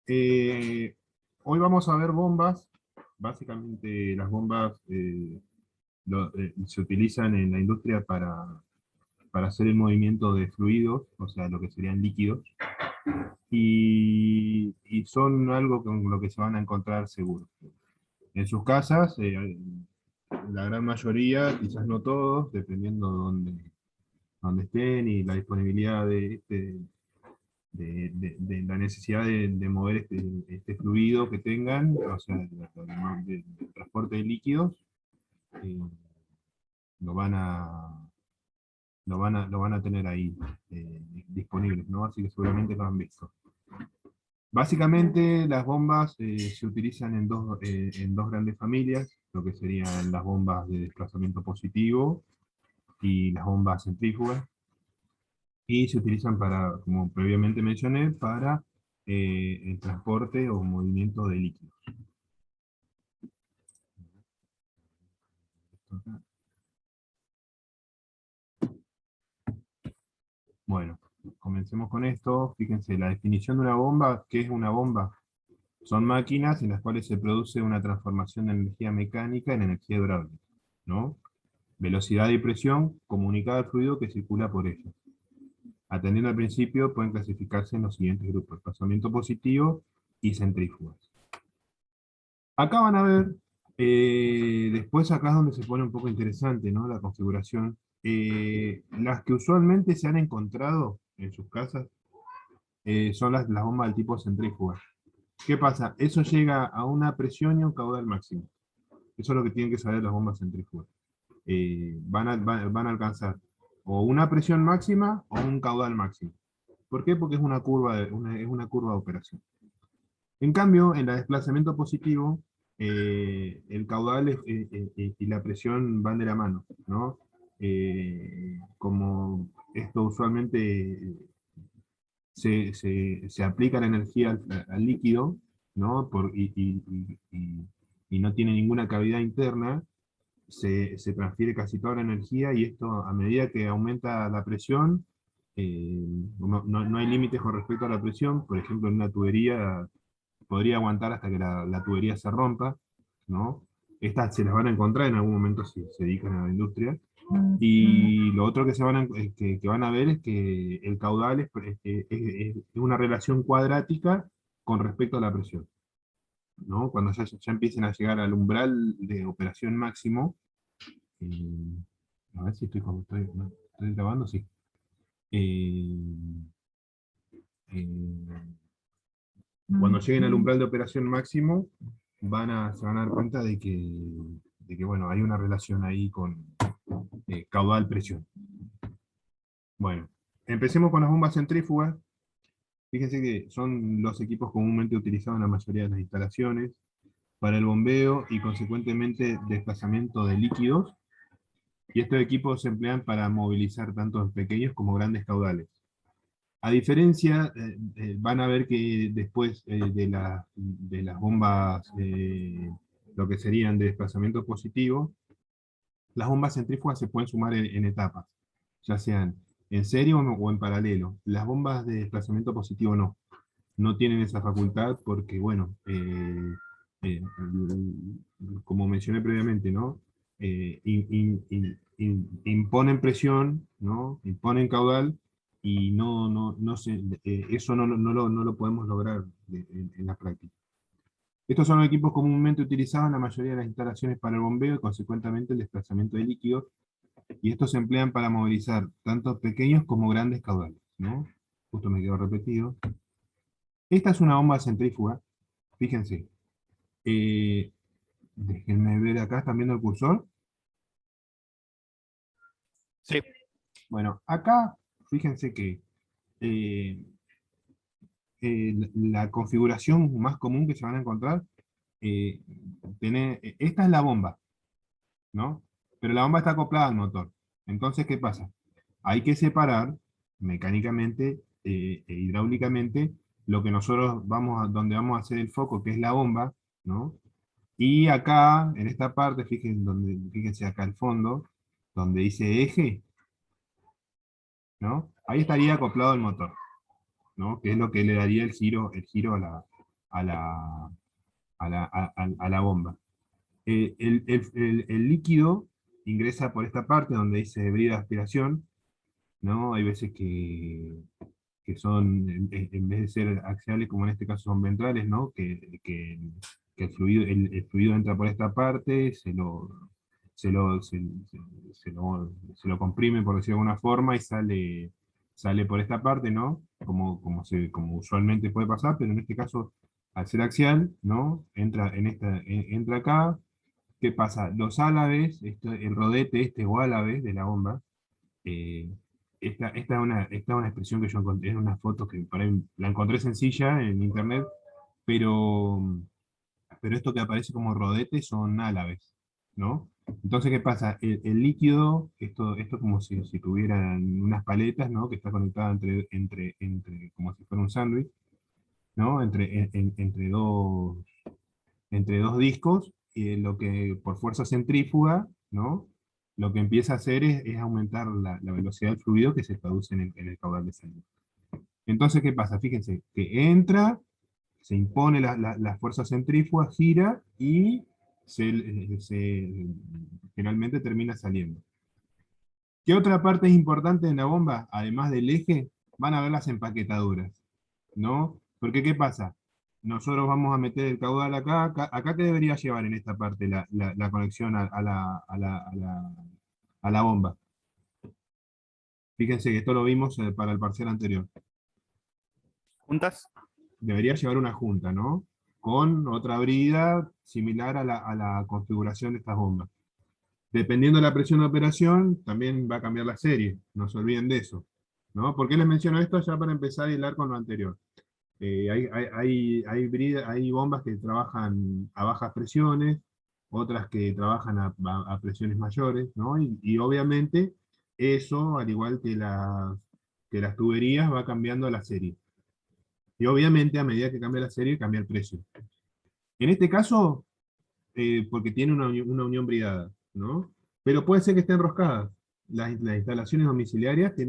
Eh, Hoy vamos a ver bombas. Básicamente las bombas se utilizan en la industria para hacer el movimiento de fluidos, o sea, lo que serían líquidos, y son algo con lo que se van a encontrar seguro. En sus casas, la gran mayoría, quizás no todos, dependiendo de dónde estén y la disponibilidad de la necesidad de mover este fluido que tengan, o sea, de transporte de líquidos, eh, lo van a, lo van a tener ahí disponibles, ¿no? Así que seguramente lo han visto. Básicamente las bombas se utilizan en dos grandes familias, lo que serían las bombas de desplazamiento positivo y las bombas centrífugas, y se utilizan para, como previamente mencioné, para el transporte o movimiento de líquidos. Bueno, comencemos con esto. Fíjense, la definición de una bomba, ¿qué es una bomba? Son máquinas en las cuales se produce una transformación de energía mecánica en energía hidráulica, ¿no? Velocidad y presión comunicada al fluido que circula por ellas. Atendiendo al principio, pueden clasificarse en los siguientes grupos: desplazamiento positivo y centrífugas. Acá van a ver, después acá es donde se pone un poco interesante, ¿no? La configuración. Las que usualmente se han encontrado en sus casas son las bombas del tipo centrífuga. ¿Qué pasa? Eso llega a una presión y un caudal máximo. Eso es lo que tienen que saber las bombas centrífugas. Van a alcanzar o una presión máxima o un caudal máximo. ¿Por qué? Porque es es una curva de operación. En cambio, en el desplazamiento positivo, el caudal y la presión van de la mano, ¿no? Como esto usualmente se aplica la energía al líquido, ¿no? Y no tiene ninguna cavidad interna, se transfiere casi toda la energía, y esto, a medida que aumenta la presión, no hay límites con respecto a la presión. Por ejemplo, en una tubería podría aguantar hasta que la tubería se rompa, ¿no? Estas se las van a encontrar en algún momento si se dedican a la industria. Y lo otro que, que van a ver es que el caudal es una relación cuadrática con respecto a la presión, ¿no? Cuando ya empiecen a llegar al umbral de operación máximo, eh, a ver si no, estoy grabando, sí. Eh, eh, Cuando lleguen al umbral de operación máximo, se van a dar cuenta de que bueno, hay una relación ahí con caudal-presión. Bueno, empecemos con las bombas centrífugas. Fíjense que son los equipos comúnmente utilizados en la mayoría de las instalaciones para el bombeo y consecuentemente desplazamiento de líquidos, y estos equipos se emplean para movilizar tanto pequeños como grandes caudales. A diferencia, van a ver que después de las bombas, lo que serían de desplazamiento positivo, las bombas centrífugas se pueden sumar en etapas, ya sean en serie o en paralelo. Las bombas de desplazamiento positivo no tienen esa facultad porque, bueno, eh, como mencioné previamente, ¿no? Imponen presión, ¿no? Imponen caudal, y eso no lo podemos lograr en la práctica. Estos son los equipos comúnmente utilizados en la mayoría de las instalaciones para el bombeo y consecuentemente el desplazamiento de líquidos, y estos se emplean para movilizar tanto pequeños como grandes caudales, ¿no? Justo me quedó repetido. Esta es una bomba centrífuga, fíjense. Eh, Déjenme ver acá, ¿están viendo el cursor? Sí. Bueno, acá, fíjense que eh, la configuración más común que se van a encontrar, eh, esta es la bomba, ¿no? Pero la bomba está acoplada al motor. Entonces, ¿qué pasa? Hay que separar mecánicamente e hidráulicamente lo que nosotros donde vamos a hacer el foco, que es la bomba, ¿no? Y acá, en esta parte, fíjense acá al fondo, donde dice eje, ¿no? Ahí estaría acoplado el motor, ¿no? Que es lo que le daría el giro a la, a la bomba. El líquido ingresa por esta parte donde dice brida de aspiración, ¿no? Hay veces que son, en vez de ser axiales, como en este caso son ventrales, ¿no? Que el fluido entra por esta parte, se lo, se, se lo comprime, por decirlo de alguna forma, y sale por esta parte, ¿no? Como usualmente puede pasar, pero en este caso, al ser axial, ¿no? Entra acá. ¿Qué pasa? Los álabes, el rodete este o álabes de la bomba, eh, esta es una expresión que yo encontré en una foto que por ahí la encontré sencilla en internet, pero, pero esto que aparece como rodete son álabes, ¿no? Entonces, ¿qué pasa? El líquido, esto como si tuvieran unas paletas, ¿no? Que está conectada como si fuera un sándwich, ¿no? Entre dos discos, y lo que por fuerza centrífuga, ¿no? Lo que empieza a hacer es aumentar la velocidad del fluido que se produce en el caudal de sangre. Entonces, ¿qué pasa? Fíjense, que entra, se impone la fuerza centrífuga, gira y finalmente termina saliendo. ¿Qué otra parte es importante en la bomba? Además del eje, van a ver las empaquetaduras, ¿no? Porque ¿qué pasa? Nosotros vamos a meter el caudal acá ¿qué debería llevar en esta parte la conexión a la bomba? Fíjense que esto lo vimos para el parcial anterior. ¿Juntas? Debería llevar una junta, ¿no? Con otra brida similar a la configuración de estas bombas. Dependiendo de la presión de operación, también va a cambiar la serie, no se olviden de eso, ¿no? ¿Por qué les menciono esto? Ya para empezar a hilar con lo anterior. Hay bombas que trabajan a bajas presiones, otras que trabajan a presiones mayores, ¿no? Y obviamente eso, al igual que las tuberías, va cambiando la serie. Y obviamente a medida que cambia la serie, cambia el precio. En este caso, porque tiene una unión bridada, ¿no? Pero puede ser que estén enroscadas. Las instalaciones domiciliarias se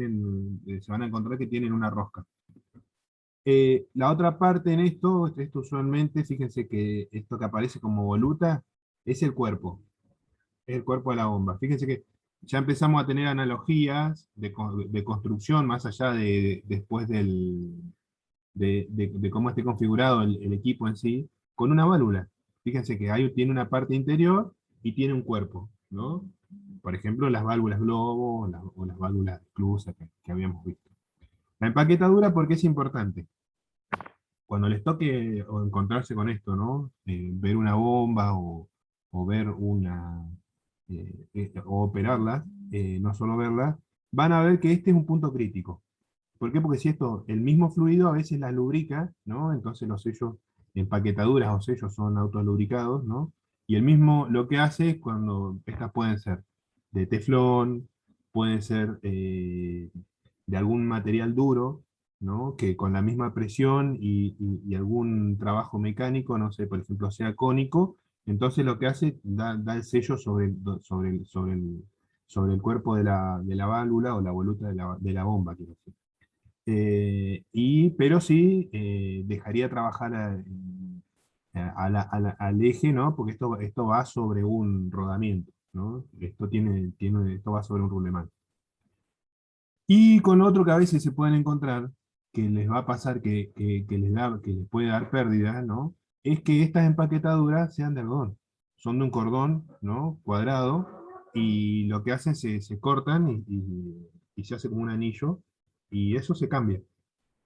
van a encontrar que tienen una rosca. La otra parte en esto usualmente, fíjense que esto que aparece como voluta, es el cuerpo de la bomba. Fíjense que ya empezamos a tener analogías de construcción, más allá después de cómo esté configurado el equipo en sí, con una válvula. Fíjense que tiene una parte interior y tiene un cuerpo, ¿no? Por ejemplo, las válvulas globo o las válvulas de esclusa que habíamos visto. La empaquetadura, ¿por qué es importante? Cuando les toque o encontrarse con esto, ¿no? Ver una bomba o ver o operarla, no solo verla, van a ver que este es un punto crítico. ¿Por qué? Porque si el mismo fluido a veces la lubrica, ¿no? Entonces los sellos, empaquetaduras o sellos son autolubricados, ¿no? Y el mismo lo que hace es cuando estas pueden ser de teflón, pueden ser de algún material duro, ¿no? Que con la misma presión y algún trabajo mecánico, no sé, por ejemplo, sea cónico, entonces lo que hace, da el sello sobre el cuerpo de la válvula o la voluta de la bomba, quiero decir. Pero sí dejaría trabajar al eje, ¿no? Porque esto va sobre un rodamiento, ¿no? Esto va sobre un rulemán. Y con otro que a veces se pueden encontrar, que les va a pasar que les puede dar pérdida, ¿no? Es que estas empaquetaduras sean de algodón. Son de un cordón, ¿no? Cuadrado, y lo que hacen se cortan y se hace como un anillo, y eso se cambia.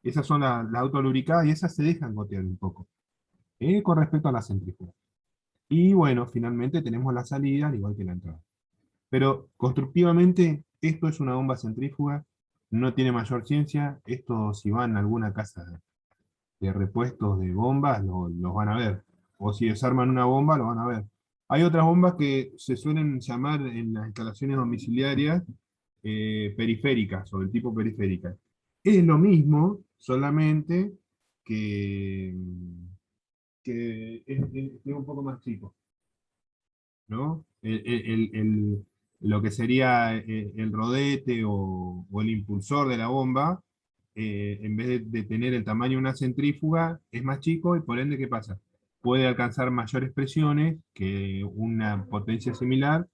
Esas son las autolubricadas y esas se dejan gotear un poco, con respecto a la centrífuga. Y bueno, finalmente tenemos la salida, al igual que la entrada. Pero constructivamente, esto es una bomba centrífuga, no tiene mayor ciencia. Esto, si van a alguna casa de repuestos de bombas, los van a ver. O si desarman una bomba, lo van a ver. Hay otras bombas que se suelen llamar en las instalaciones domiciliarias periféricas o del tipo periférica. Es lo mismo, solamente que, es un poco más chico, ¿no? Lo que sería el rodete o el impulsor de la bomba en vez de tener el tamaño de una centrífuga, es más chico y por ende, ¿qué pasa? Puede alcanzar mayores presiones que una potencia similar,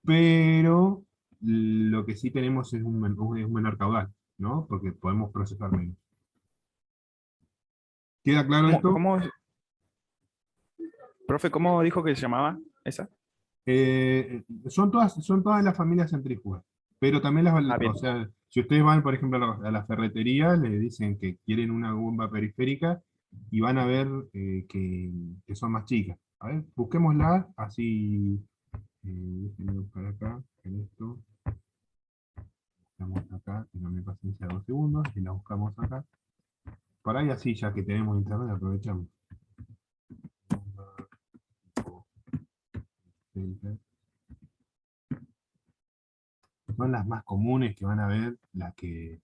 pero lo que sí tenemos es un menor caudal, ¿no? Porque podemos procesar menos. ¿Queda claro ¿Cómo, esto? cómo- profe, cómo dijo que se llamaba esa? Son todas las familias centrífugas, pero también Ah, o bien. sea, si ustedes van, por ejemplo, a la ferretería, le dicen que quieren una bomba periférica y van a ver que son más chicas. A ver, busquémosla, así, déjenme buscar acá, en esto, estamos acá, tengan paciencia 2 segundos, y la buscamos acá. Por ahí así, ya que tenemos internet, aprovechamos. Son las más comunes que van a ver, las que...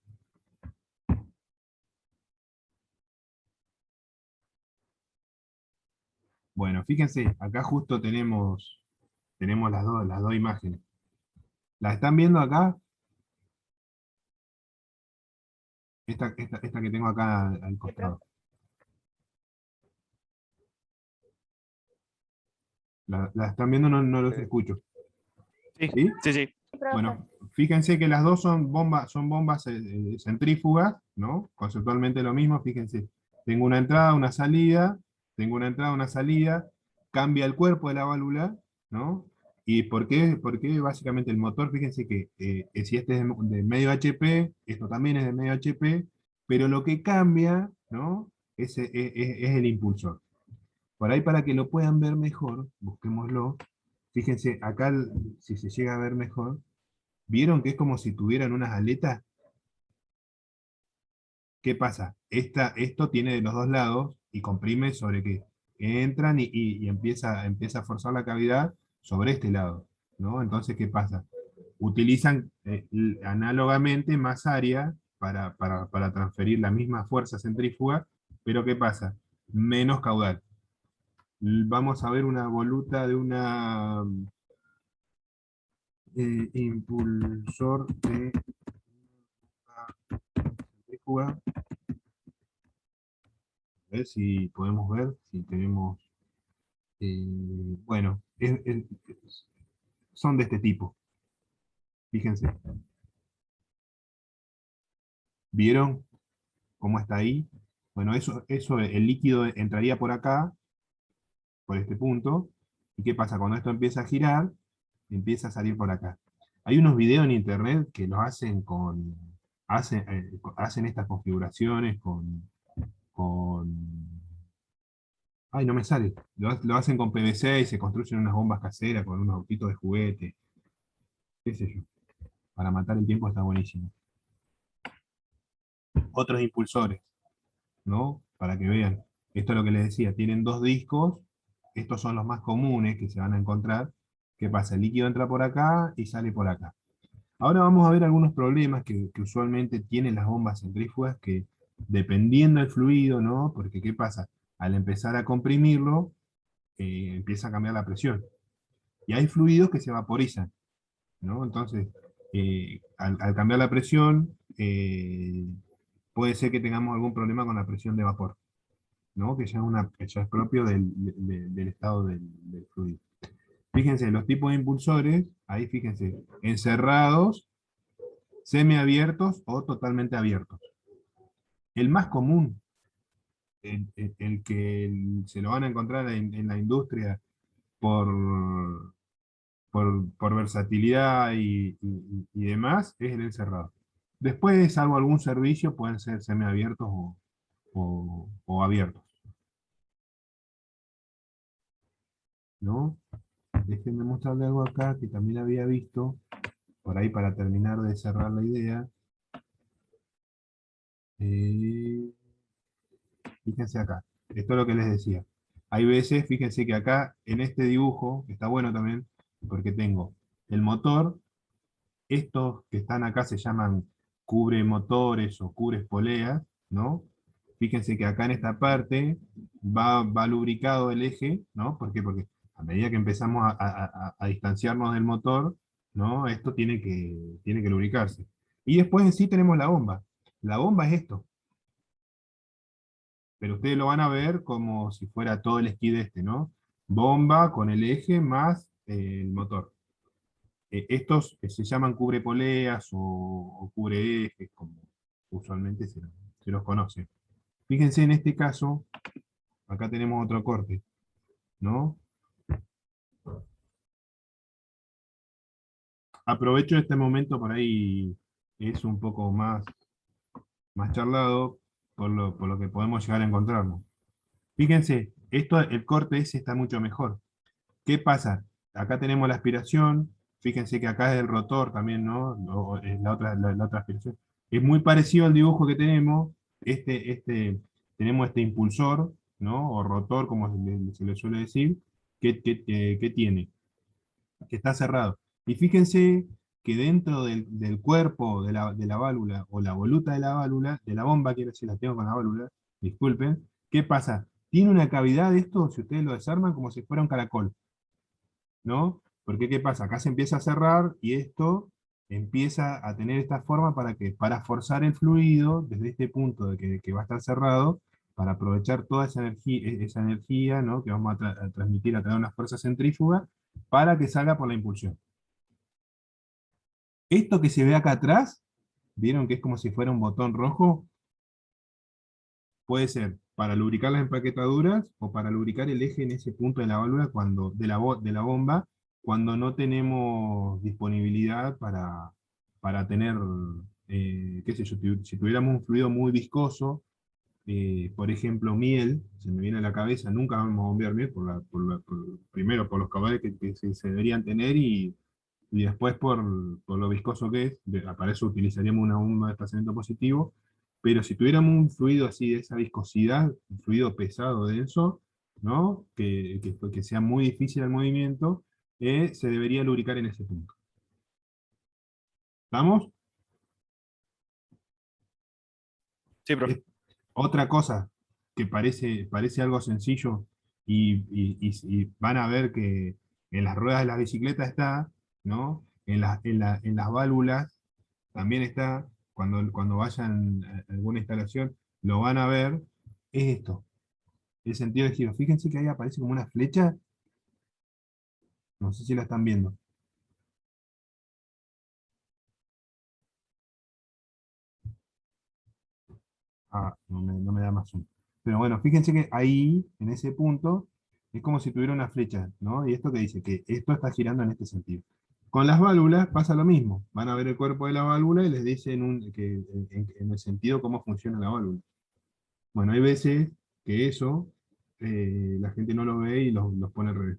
Bueno, fíjense, acá justo tenemos las dos imágenes. ¿La están viendo acá? Esta que tengo acá al costado. ¿La están viendo? No, no los escucho. Sí, ¿Sí? sí, sí. Bueno, fíjense que las dos son bombas centrífugas, ¿no? Conceptualmente lo mismo, fíjense. Tengo una entrada, una salida, tengo una entrada, una salida, cambia el cuerpo de la válvula, ¿no? ¿Y por qué básicamente el motor? Fíjense que si este es de medio HP, esto también es de medio HP, pero lo que cambia, ¿no? Es el impulsor. Por ahí para que lo puedan ver mejor, busquémoslo. Fíjense, acá si se llega a ver mejor, ¿vieron que es como si tuvieran unas aletas? ¿Qué pasa? Esto tiene de los dos lados y comprime sobre que entran y empieza a forzar la cavidad sobre este lado, ¿no? Entonces, ¿qué pasa? Utilizan análogamente más área para transferir la misma fuerza centrífuga, pero ¿qué pasa? Menos caudal. Vamos a ver una voluta de una impulsor de centrífuga. A ver si podemos ver, si tenemos... bueno, son de este tipo, fíjense. ¿Vieron cómo está ahí? Bueno, eso, el líquido entraría por acá, por este punto, ¿y qué pasa? Cuando esto empieza a girar, empieza a salir por acá. Hay unos videos en internet que los hacen hacen estas configuraciones con ay, no me sale. Lo hacen con PVC y se construyen unas bombas caseras con unos autitos de juguete, qué sé yo. Para matar el tiempo está buenísimo. Otros impulsores, ¿no? Para que vean. Esto es lo que les decía, tienen dos discos, estos son los más comunes que se van a encontrar. ¿Qué pasa? El líquido entra por acá y sale por acá. Ahora vamos a ver algunos problemas que usualmente tienen las bombas centrífugas, que dependiendo del fluido, ¿no? Porque ¿qué pasa? Al empezar a comprimirlo, empieza a cambiar la presión. Y hay fluidos que se vaporizan, ¿no? Entonces, al cambiar la presión, puede ser que tengamos algún problema con la presión de vapor, ¿no? Que ya es propio del estado del fluido. Fíjense, los tipos de impulsores, ahí fíjense, encerrados, semiabiertos o totalmente abiertos. El más común, el que se lo van a encontrar en la industria por, por versatilidad y demás, es el encerrado. Después, salvo algún servicio, pueden ser semiabiertos o abiertos, ¿no? Déjenme mostrarle algo acá que también había visto, por ahí para terminar de cerrar la idea. Eh, Fíjense acá, esto es lo que les decía. Hay veces, fíjense que acá, en este dibujo, está bueno también, porque tengo el motor, estos que están acá se llaman cubre motores o cubres poleas, ¿no? Fíjense que acá en esta parte va lubricado el eje, ¿no? ¿Por qué? Porque a medida que empezamos a distanciarnos del motor, ¿no? Esto tiene que lubricarse. Y después en sí tenemos la bomba. La bomba es esto, pero ustedes lo van a ver como si fuera todo el esquí de este, ¿no? Bomba con el eje más el motor. Estos se llaman cubrepoleas o cubre ejes, como usualmente se los conoce. Fíjense en este caso, acá tenemos otro corte, ¿no? Aprovecho este momento, por ahí es un poco más charlado, por lo que podemos llegar a encontrarnos. Fíjense, esto, el corte ese está mucho mejor. ¿Qué pasa? Acá tenemos la aspiración, fíjense que acá es el rotor también, ¿no? Es la otra aspiración. Es muy parecido al dibujo que tenemos, tenemos este impulsor, ¿no? O rotor, como se le suele decir, que tiene, que está cerrado. Y fíjense que dentro del cuerpo de la válvula, o la voluta de la bomba, quiero decir, la tengo con la válvula, disculpen, ¿qué pasa? Tiene una cavidad esto, si ustedes lo desarman, como si fuera un caracol, ¿no? Porque ¿qué pasa? Acá se empieza a cerrar y esto empieza a tener esta forma para forzar el fluido desde este punto de que va a estar cerrado, para aprovechar toda esa energía, ¿no? Que vamos a transmitir a través de una fuerza centrífuga para que salga por la impulsión. Esto que se ve acá atrás, ¿vieron que es como si fuera un botón rojo? Puede ser para lubricar las empaquetaduras o para lubricar el eje en ese punto de la válvula, de la bomba, cuando no tenemos disponibilidad para tener, qué sé yo, si tuviéramos un fluido muy viscoso, por ejemplo, miel, se me viene a la cabeza, nunca vamos a bombear miel, primero por los caudales que se deberían tener, y después por lo viscoso que es, para eso utilizaríamos una bomba de desplazamiento positivo. Pero si tuviéramos un fluido así de esa viscosidad, un fluido pesado, denso, ¿no? Que sea muy difícil el movimiento, se debería lubricar en ese punto. ¿Estamos? Sí, profe. Es otra cosa que parece algo sencillo, y van a ver que en las ruedas de la bicicleta está, ¿no? En las válvulas también está, cuando vayan a alguna instalación, lo van a ver, es esto, el sentido de giro. Fíjense que ahí aparece como una flecha, no sé si la están viendo. Ah, no me da más zoom. Pero bueno, fíjense que ahí, en ese punto, es como si tuviera una flecha, ¿no? Y esto que dice, que esto está girando en este sentido. Con las válvulas pasa lo mismo. Van a ver el cuerpo de la válvula y les dicen en el sentido cómo funciona la válvula. Bueno, hay veces que eso la gente no lo ve y los pone al revés.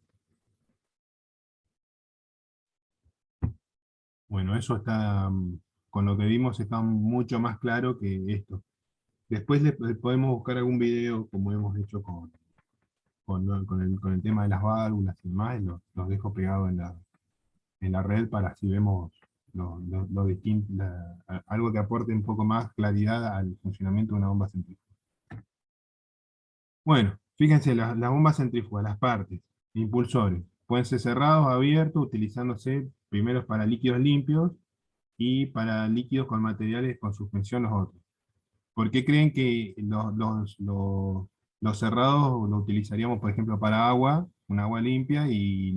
Bueno, eso está, con lo que vimos, está mucho más claro que esto. Después le podemos buscar algún video, como hemos hecho con el tema de las válvulas y demás, y los dejo pegados en la red para así vemos lo distinto, algo que aporte un poco más claridad al funcionamiento de una bomba centrífuga. Bueno, fíjense, las bombas centrífugas, las partes, impulsores, pueden ser cerrados, abiertos, utilizándose primero para líquidos limpios y para líquidos con materiales con suspensión los otros. ¿Por qué creen que los cerrados lo utilizaríamos, por ejemplo, para agua, un agua limpia, y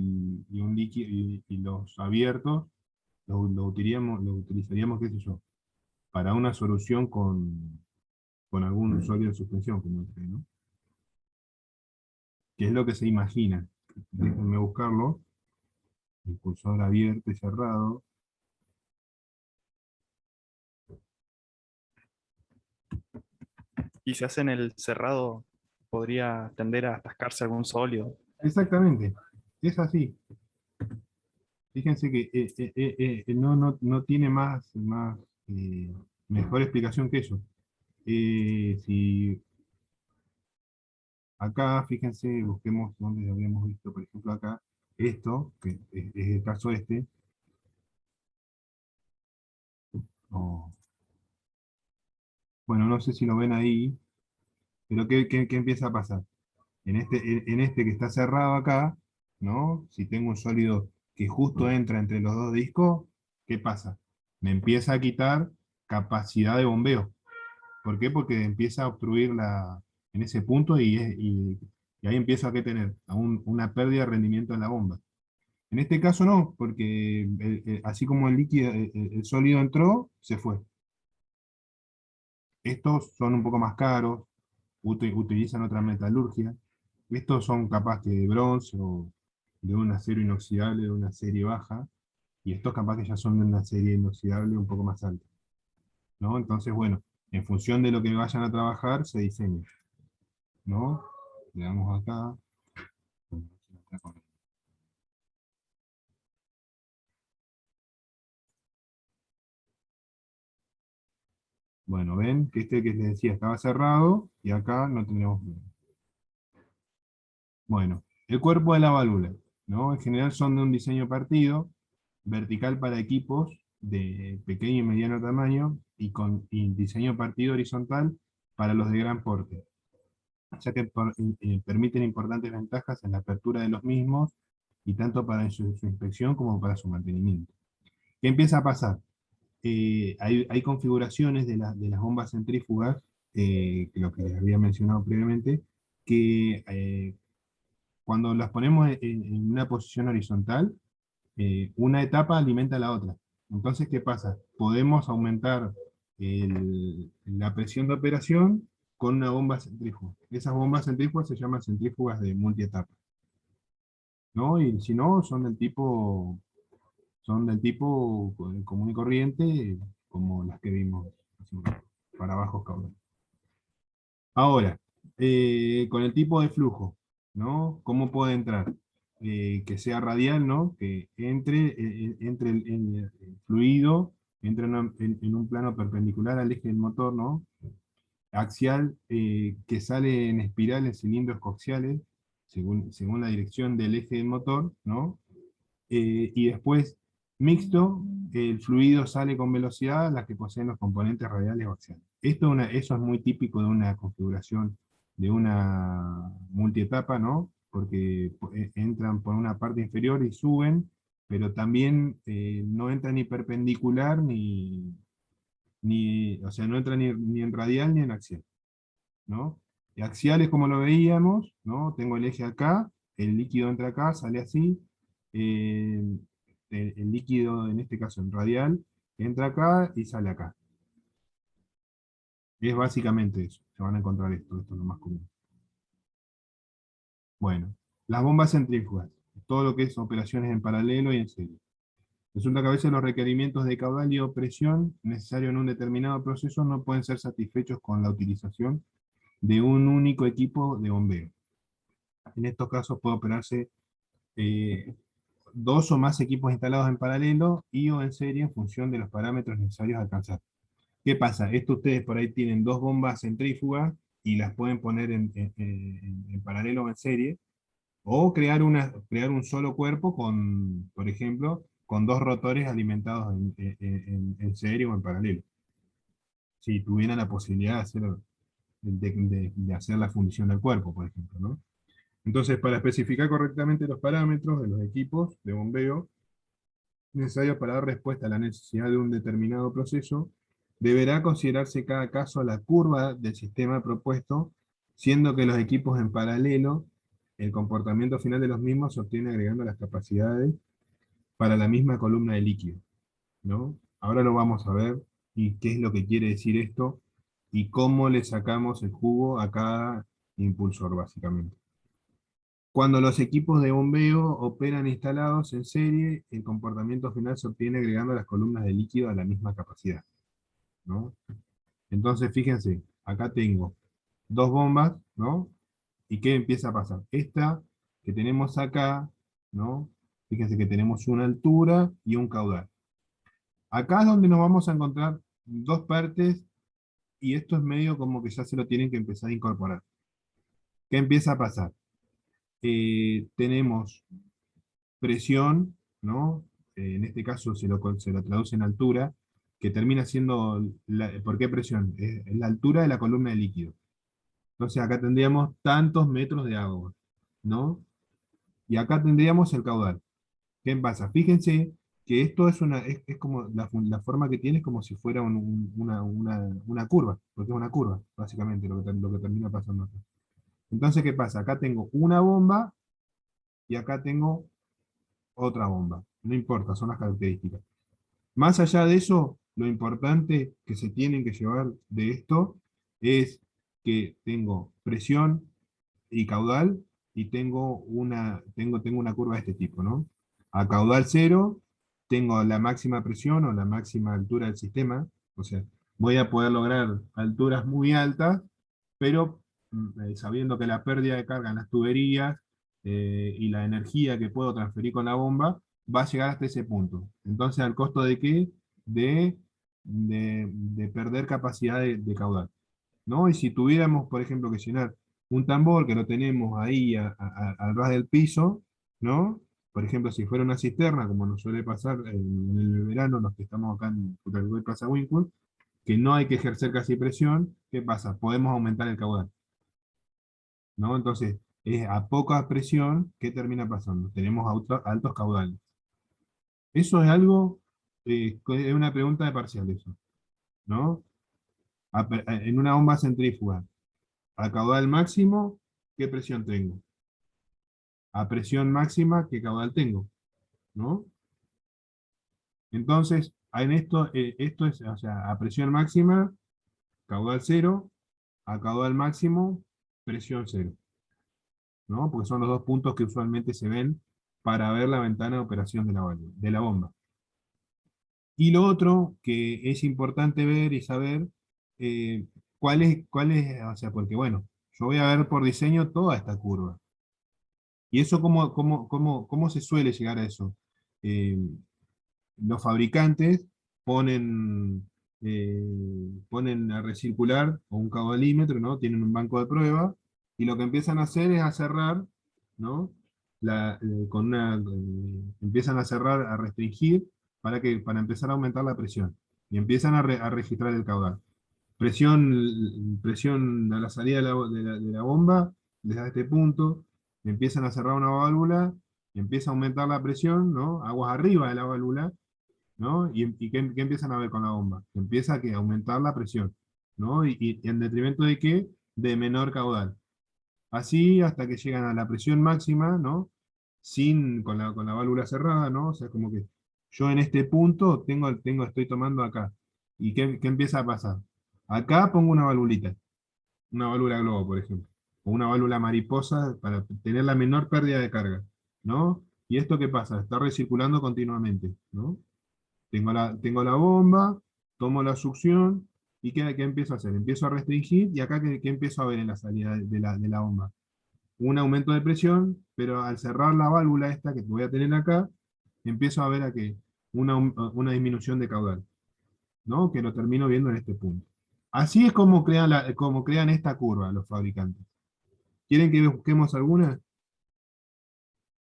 un líquido, y los abiertos lo utilizaríamos, qué sé yo, para una solución con algún sólido de suspensión, como este, ¿no? ¿Qué es lo que se imagina? Déjenme buscarlo. Impulsor abierto y cerrado. Y si hacen el cerrado, podría tender a atascarse algún sólido. Exactamente, es así. Fíjense que no tiene eh, mejor explicación que eso. Si acá, fíjense, busquemos donde habíamos visto, por ejemplo, acá, esto, que es el caso este. o- bueno, no sé si lo ven ahí, pero ¿qué empieza a pasar? En este que está cerrado acá, ¿no? Si tengo un sólido que justo entra entre los dos discos, ¿qué pasa? Me empieza a quitar capacidad de bombeo. ¿Por qué? Porque empieza a obstruir en ese punto y ahí empieza a tener una pérdida de rendimiento en la bomba. En este caso no, porque así como el líquido, el sólido entró, se fue. Estos son un poco más caros, utilizan otra metalurgia. Estos son capaz que de bronce o de un acero inoxidable de una serie baja, y estos capaz que ya son de una serie inoxidable un poco más alta, ¿no? Entonces, bueno, en función de lo que vayan a trabajar, se diseña, ¿no? Le damos acá. Bueno, ven que este que les decía estaba cerrado, y acá no tenemos. Bueno, el cuerpo de la válvula, ¿no? En general son de un diseño partido, vertical para equipos de pequeño y mediano tamaño, y diseño partido horizontal para los de gran porte, ya que permiten importantes ventajas en la apertura de los mismos, y tanto para su inspección como para su mantenimiento. ¿Qué empieza a pasar? Hay configuraciones de las bombas centrífugas, que lo que les había mencionado previamente, que cuando las ponemos en una posición horizontal, una etapa alimenta a la otra. Entonces, ¿qué pasa? Podemos aumentar la presión de operación con una bomba centrífuga. Esas bombas centrífugas se llaman centrífugas de multietapa, ¿no? Y si no, son del tipo común y corriente, como las que vimos hace un rato, para bajos caudales. Ahora, con el tipo de flujo, ¿no? ¿Cómo puede entrar? Que sea radial, ¿no? Que entre el fluido, entre en un plano perpendicular al eje del motor, ¿no? Axial, que sale en espiral en cilindros coaxiales, según la dirección del eje del motor, ¿no? Y después, mixto, el fluido sale con velocidad, las que poseen los componentes radiales o axiales. Eso es muy típico de una configuración de una multietapa, ¿no? Porque entran por una parte inferior y suben, pero también no entran ni perpendicular o sea, no entran ni en radial ni en axial, ¿no? Y axial es como lo veíamos, ¿no? Tengo el eje acá, el líquido entra acá, sale así, eh, el líquido, en este caso en radial, entra acá y sale acá. Es básicamente eso, se van a encontrar esto es lo más común. Bueno, las bombas centrífugas, todo lo que es operaciones en paralelo y en serie. Resulta que a veces los requerimientos de caudal y o presión necesarios en un determinado proceso no pueden ser satisfechos con la utilización de un único equipo de bombeo. En estos casos puede operarse eh, dos o más equipos instalados en paralelo y o en serie en función de los parámetros necesarios a alcanzar. ¿Qué pasa? Esto ustedes por ahí tienen dos bombas centrífugas y las pueden poner en paralelo o en serie, o crear un solo cuerpo con, por ejemplo, con dos rotores alimentados en serie o en paralelo. Si tuvieran la posibilidad de hacer la fundición del cuerpo, por ejemplo, ¿no? Entonces, para especificar correctamente los parámetros de los equipos de bombeo necesarios para dar respuesta a la necesidad de un determinado proceso, deberá considerarse cada caso la curva del sistema propuesto, siendo que los equipos en paralelo, el comportamiento final de los mismos se obtiene agregando las capacidades para la misma columna de líquido, ¿no? Ahora lo vamos a ver, y qué es lo que quiere decir esto, y cómo le sacamos el jugo a cada impulsor, básicamente. Cuando los equipos de bombeo operan instalados en serie, el comportamiento final se obtiene agregando las columnas de líquido a la misma capacidad, ¿no? Entonces, fíjense, acá tengo dos bombas, ¿no? ¿Y qué empieza a pasar? Esta que tenemos acá, ¿no? Fíjense que tenemos una altura y un caudal. Acá es donde nos vamos a encontrar dos partes, y esto es medio como que ya se lo tienen que empezar a incorporar. ¿Qué empieza a pasar? Tenemos presión, ¿no? En este caso se lo traduce en altura, que termina siendo, ¿por qué presión? Es la altura de la columna de líquido. Entonces acá tendríamos tantos metros de agua, ¿no? Y acá tendríamos el caudal. ¿Qué pasa? Fíjense que esto es como la forma que tiene es como si fuera una curva, porque es una curva, básicamente, lo que termina pasando acá. Entonces, ¿qué pasa? Acá tengo una bomba y acá tengo otra bomba. No importa, son las características. Más allá de eso, lo importante que se tienen que llevar de esto es que tengo presión y caudal y tengo una curva de este tipo, ¿no? A caudal cero tengo la máxima presión o la máxima altura del sistema, o sea, voy a poder lograr alturas muy altas, pero sabiendo que la pérdida de carga en las tuberías y la energía que puedo transferir con la bomba va a llegar hasta ese punto. Entonces, ¿al costo de qué? De perder capacidad de caudal, ¿no? Y si tuviéramos, por ejemplo, que llenar un tambor que lo tenemos ahí al ras del piso, ¿no? Por ejemplo, si fuera una cisterna, como nos suele pasar en el verano, los que estamos acá en Uruguay, Plaza Winkle, que no hay que ejercer casi presión, ¿qué pasa? Podemos aumentar el caudal, ¿no? Entonces, es a poca presión, ¿qué termina pasando? Tenemos altos caudales. Eso es algo, es una pregunta de parcial eso, ¿no? En una bomba centrífuga, a caudal máximo, ¿qué presión tengo? A presión máxima, ¿qué caudal tengo? ¿No? Entonces, en esto es, o sea, a presión máxima, caudal cero, a caudal máximo, presión cero, ¿no? Porque son los dos puntos que usualmente se ven para ver la ventana de operación de la bomba. Y lo otro que es importante ver y saber, eh, o sea, porque bueno, yo voy a ver por diseño toda esta curva. ¿Y eso cómo se suele llegar a eso? Eh, los fabricantes ponen, eh, ponen a recircular o un caudalímetro, ¿no? Tienen un banco de prueba, y lo que empiezan a hacer es a cerrar, ¿no? Empiezan a cerrar, a restringir, para empezar a aumentar la presión. Y empiezan a registrar el caudal. Presión a la salida de la bomba, desde este punto, empiezan a cerrar una válvula, y empieza a aumentar la presión, ¿no? Aguas arriba de la válvula, ¿no? ¿Y qué empiezan a ver con la bomba? Que empieza a aumentar la presión, ¿no? ¿Y en detrimento de qué? De menor caudal. Así hasta que llegan a la presión máxima, ¿no? Con la válvula cerrada, ¿no? O sea, como que yo en este punto estoy tomando acá. ¿Y qué empieza a pasar? Acá pongo una valvulita, una válvula globo, por ejemplo, o una válvula mariposa para tener la menor pérdida de carga, ¿no? ¿Y esto qué pasa? Está recirculando continuamente, ¿no? Tengo la bomba, tomo la succión, ¿y qué empiezo a hacer? Empiezo a restringir, y acá ¿qué empiezo a ver en la salida de la bomba? Un aumento de presión, pero al cerrar la válvula esta que voy a tener acá, empiezo a ver una disminución de caudal, ¿no? Que lo termino viendo en este punto. Así es como crean esta curva los fabricantes. ¿Quieren que busquemos algunas?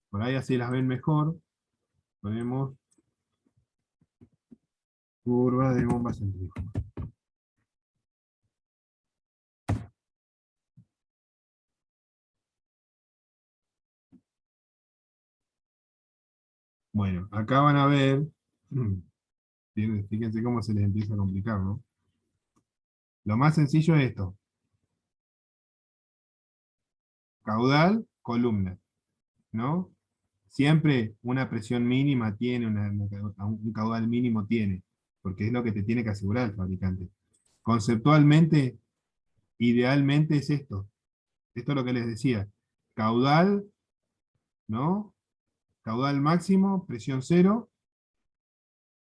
Por ahí así las ven mejor. Ponemos curva de bomba centrífuga. Bueno, acá van a ver, fíjense cómo se les empieza a complicar, ¿no? Lo más sencillo es esto: caudal, columna, ¿no? Siempre una presión mínima tiene, un caudal mínimo tiene, porque es lo que te tiene que asegurar el fabricante. Conceptualmente, idealmente es esto. Esto es lo que les decía. Caudal, ¿no? Caudal máximo, presión cero,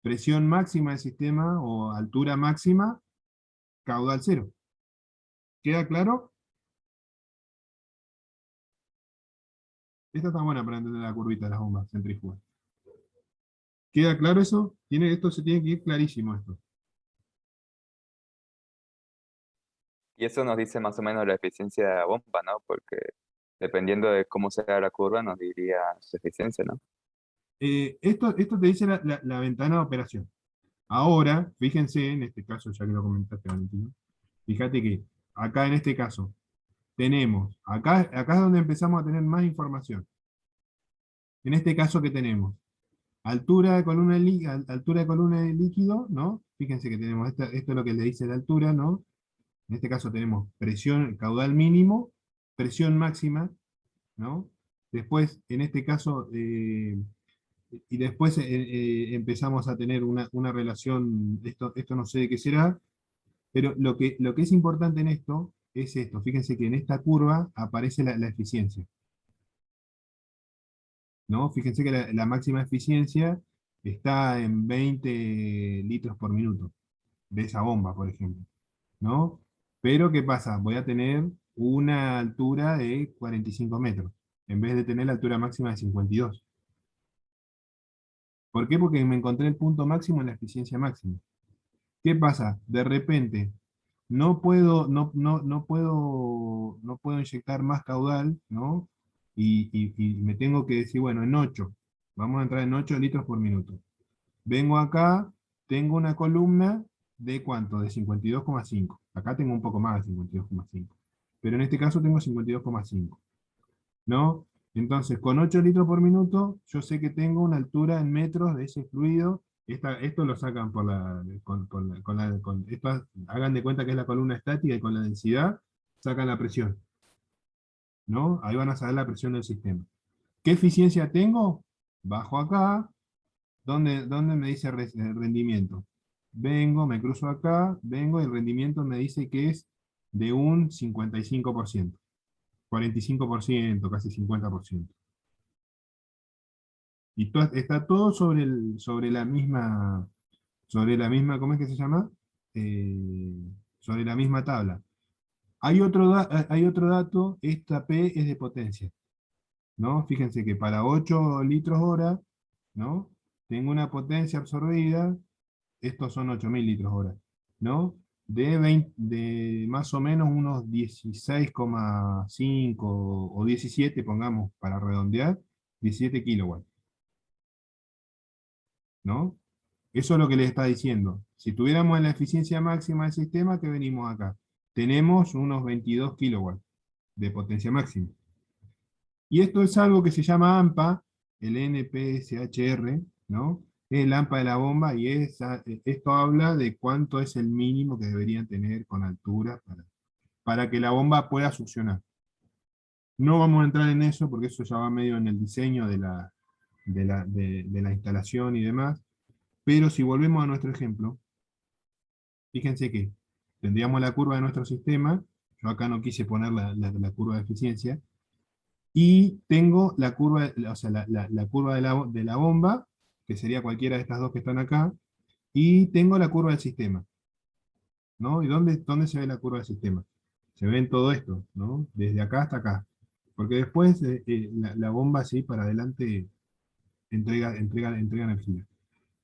presión máxima del sistema o altura máxima, caudal cero. ¿Queda claro? Esta está buena para entender la curvita de las bombas centrífugas. ¿Queda claro eso? Esto se tiene que ir clarísimo esto. Y eso nos dice más o menos la eficiencia de la bomba, ¿no? Porque dependiendo de cómo sea la curva, nos diría su eficiencia, ¿no? Esto te dice la ventana de operación. Ahora, fíjense, en este caso, ya que lo comentaste, Valentino, fíjate que acá en este caso tenemos, acá es donde empezamos a tener más información. En este caso, ¿qué tenemos? altura de columna, altura de columna de líquido, ¿no? Fíjense que tenemos, esto es lo que le dice la altura, ¿no? En este caso tenemos presión, caudal mínimo, presión máxima, ¿no? Después, en este caso, y después empezamos a tener una relación, esto no sé de qué será, pero lo que es importante en esto es esto. Fíjense que en esta curva aparece la eficiencia, ¿no? Fíjense que la máxima eficiencia está en 20 litros por minuto, de esa bomba, por ejemplo, ¿no? Pero ¿qué pasa? Voy a tener una altura de 45 metros, en vez de tener la altura máxima de 52. ¿Por qué? Porque me encontré el punto máximo en la eficiencia máxima. ¿Qué pasa? De repente, no puedo inyectar más caudal, ¿no? Y me tengo que decir, bueno, en 8, vamos a entrar en 8 litros por minuto. Vengo acá, tengo una columna de ¿cuánto? De 52,5. Acá tengo un poco más de 52,5. Pero en este caso tengo 52,5, ¿no? Entonces, con 8 litros por minuto, yo sé que tengo una altura en metros de ese fluido. Esto lo sacan por hagan de cuenta que es la columna estática y con la densidad sacan la presión, ¿no? Ahí van a saber la presión del sistema. ¿Qué eficiencia tengo? Bajo acá, ¿dónde me dice rendimiento? Vengo, me cruzo acá, vengo y el rendimiento me dice que es de un 55%, 45%, casi 50%. Y está todo sobre la misma, ¿cómo es que se llama? Eh, Sobre la misma tabla. Hay otro dato, esta P es de potencia, ¿no? Fíjense que para 8 litros hora, ¿no? Tengo una potencia absorbida, estos son 8.000 litros hora, ¿no? De más o menos unos 16,5 o 17, pongamos, para redondear, 17 kilowatts, ¿no? Eso es lo que les está diciendo. Si tuviéramos la eficiencia máxima del sistema, que venimos acá, tenemos unos 22 kilowatts de potencia máxima. Y esto es algo que se llama AMPA, el NPSHR, ¿no? Es el AMPA de la bomba y esto habla de cuánto es el mínimo que deberían tener con altura para que la bomba pueda succionar. No vamos a entrar en eso porque eso ya va medio en el diseño de la instalación y demás, pero si volvemos a nuestro ejemplo, fíjense que tendríamos la curva de nuestro sistema, yo acá no quise poner la curva de eficiencia, y tengo la curva, o sea, la curva de la bomba, que sería cualquiera de estas dos que están acá, y tengo la curva del sistema, ¿no? ¿Y dónde se ve la curva del sistema? Se ve en todo esto, ¿no? Desde acá hasta acá. Porque después la bomba así para adelante entrega energía.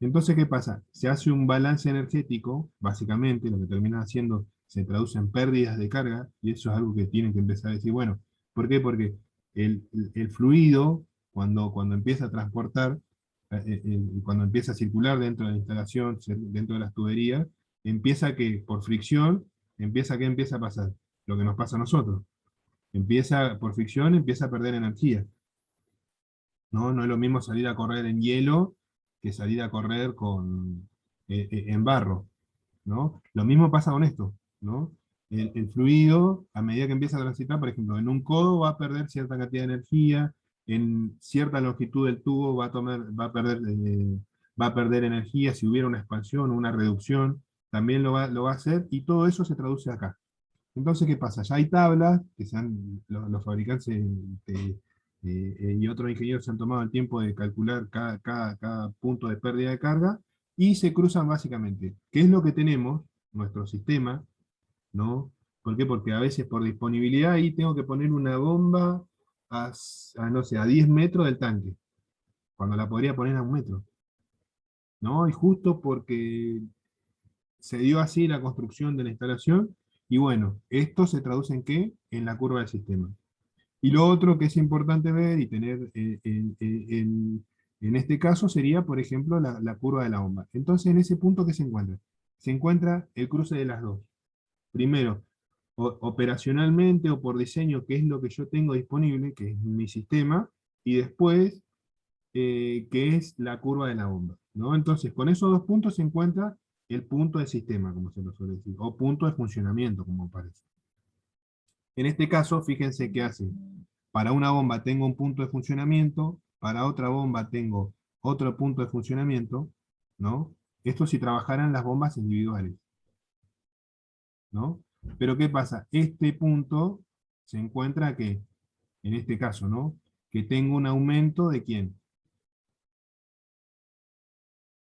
Entonces, ¿qué pasa? Se hace un balance energético, básicamente, lo que termina haciendo se traduce en pérdidas de carga, y eso es algo que tienen que empezar a decir, bueno, ¿por qué? Porque el fluido, cuando empieza a transportar, cuando empieza a circular dentro de la instalación, dentro de las tuberías, empieza que, por fricción, ¿qué empieza a pasar? Lo que nos pasa a nosotros. Por fricción, empieza a perder energía. ¿No? No es lo mismo salir a correr en hielo que salir a correr en barro, ¿no? Lo mismo pasa con esto, ¿no? El fluido, a medida que empieza a transitar, por ejemplo, en un codo va a perder cierta cantidad de energía, en cierta longitud del tubo va a perder energía, si hubiera una expansión o una reducción, también lo va a hacer, y todo eso se traduce acá. Entonces, ¿qué pasa? Ya hay tablas que los fabricantes y otros ingenieros se han tomado el tiempo de calcular cada punto de pérdida de carga y se cruzan básicamente. ¿Qué es lo que tenemos? Nuestro sistema, ¿no? ¿Por qué? Porque a veces por disponibilidad ahí tengo que poner una bomba no sé, a 10 metros del tanque, cuando la podría poner a 1 metro, ¿no? Y justo porque se dio así la construcción de la instalación, y bueno, esto se traduce en ¿qué? En la curva del sistema. Y lo otro que es importante ver y tener en este caso sería, por ejemplo, la curva de la bomba. Entonces, en ese punto, ¿qué se encuentra? Se encuentra el cruce de las dos. Primero, operacionalmente o por diseño, qué es lo que yo tengo disponible, que es mi sistema, y después que es la curva de la bomba, ¿no? Entonces, con esos dos puntos se encuentra el punto del sistema, como se lo suele decir, o punto de funcionamiento, como parece. En este caso, fíjense qué hace. Para una bomba tengo un punto de funcionamiento, para otra bomba tengo otro punto de funcionamiento, ¿no? Esto si trabajaran las bombas individuales, ¿no? Pero ¿qué pasa? Este punto se encuentra que, en este caso, ¿no? Que tengo un aumento de ¿quién?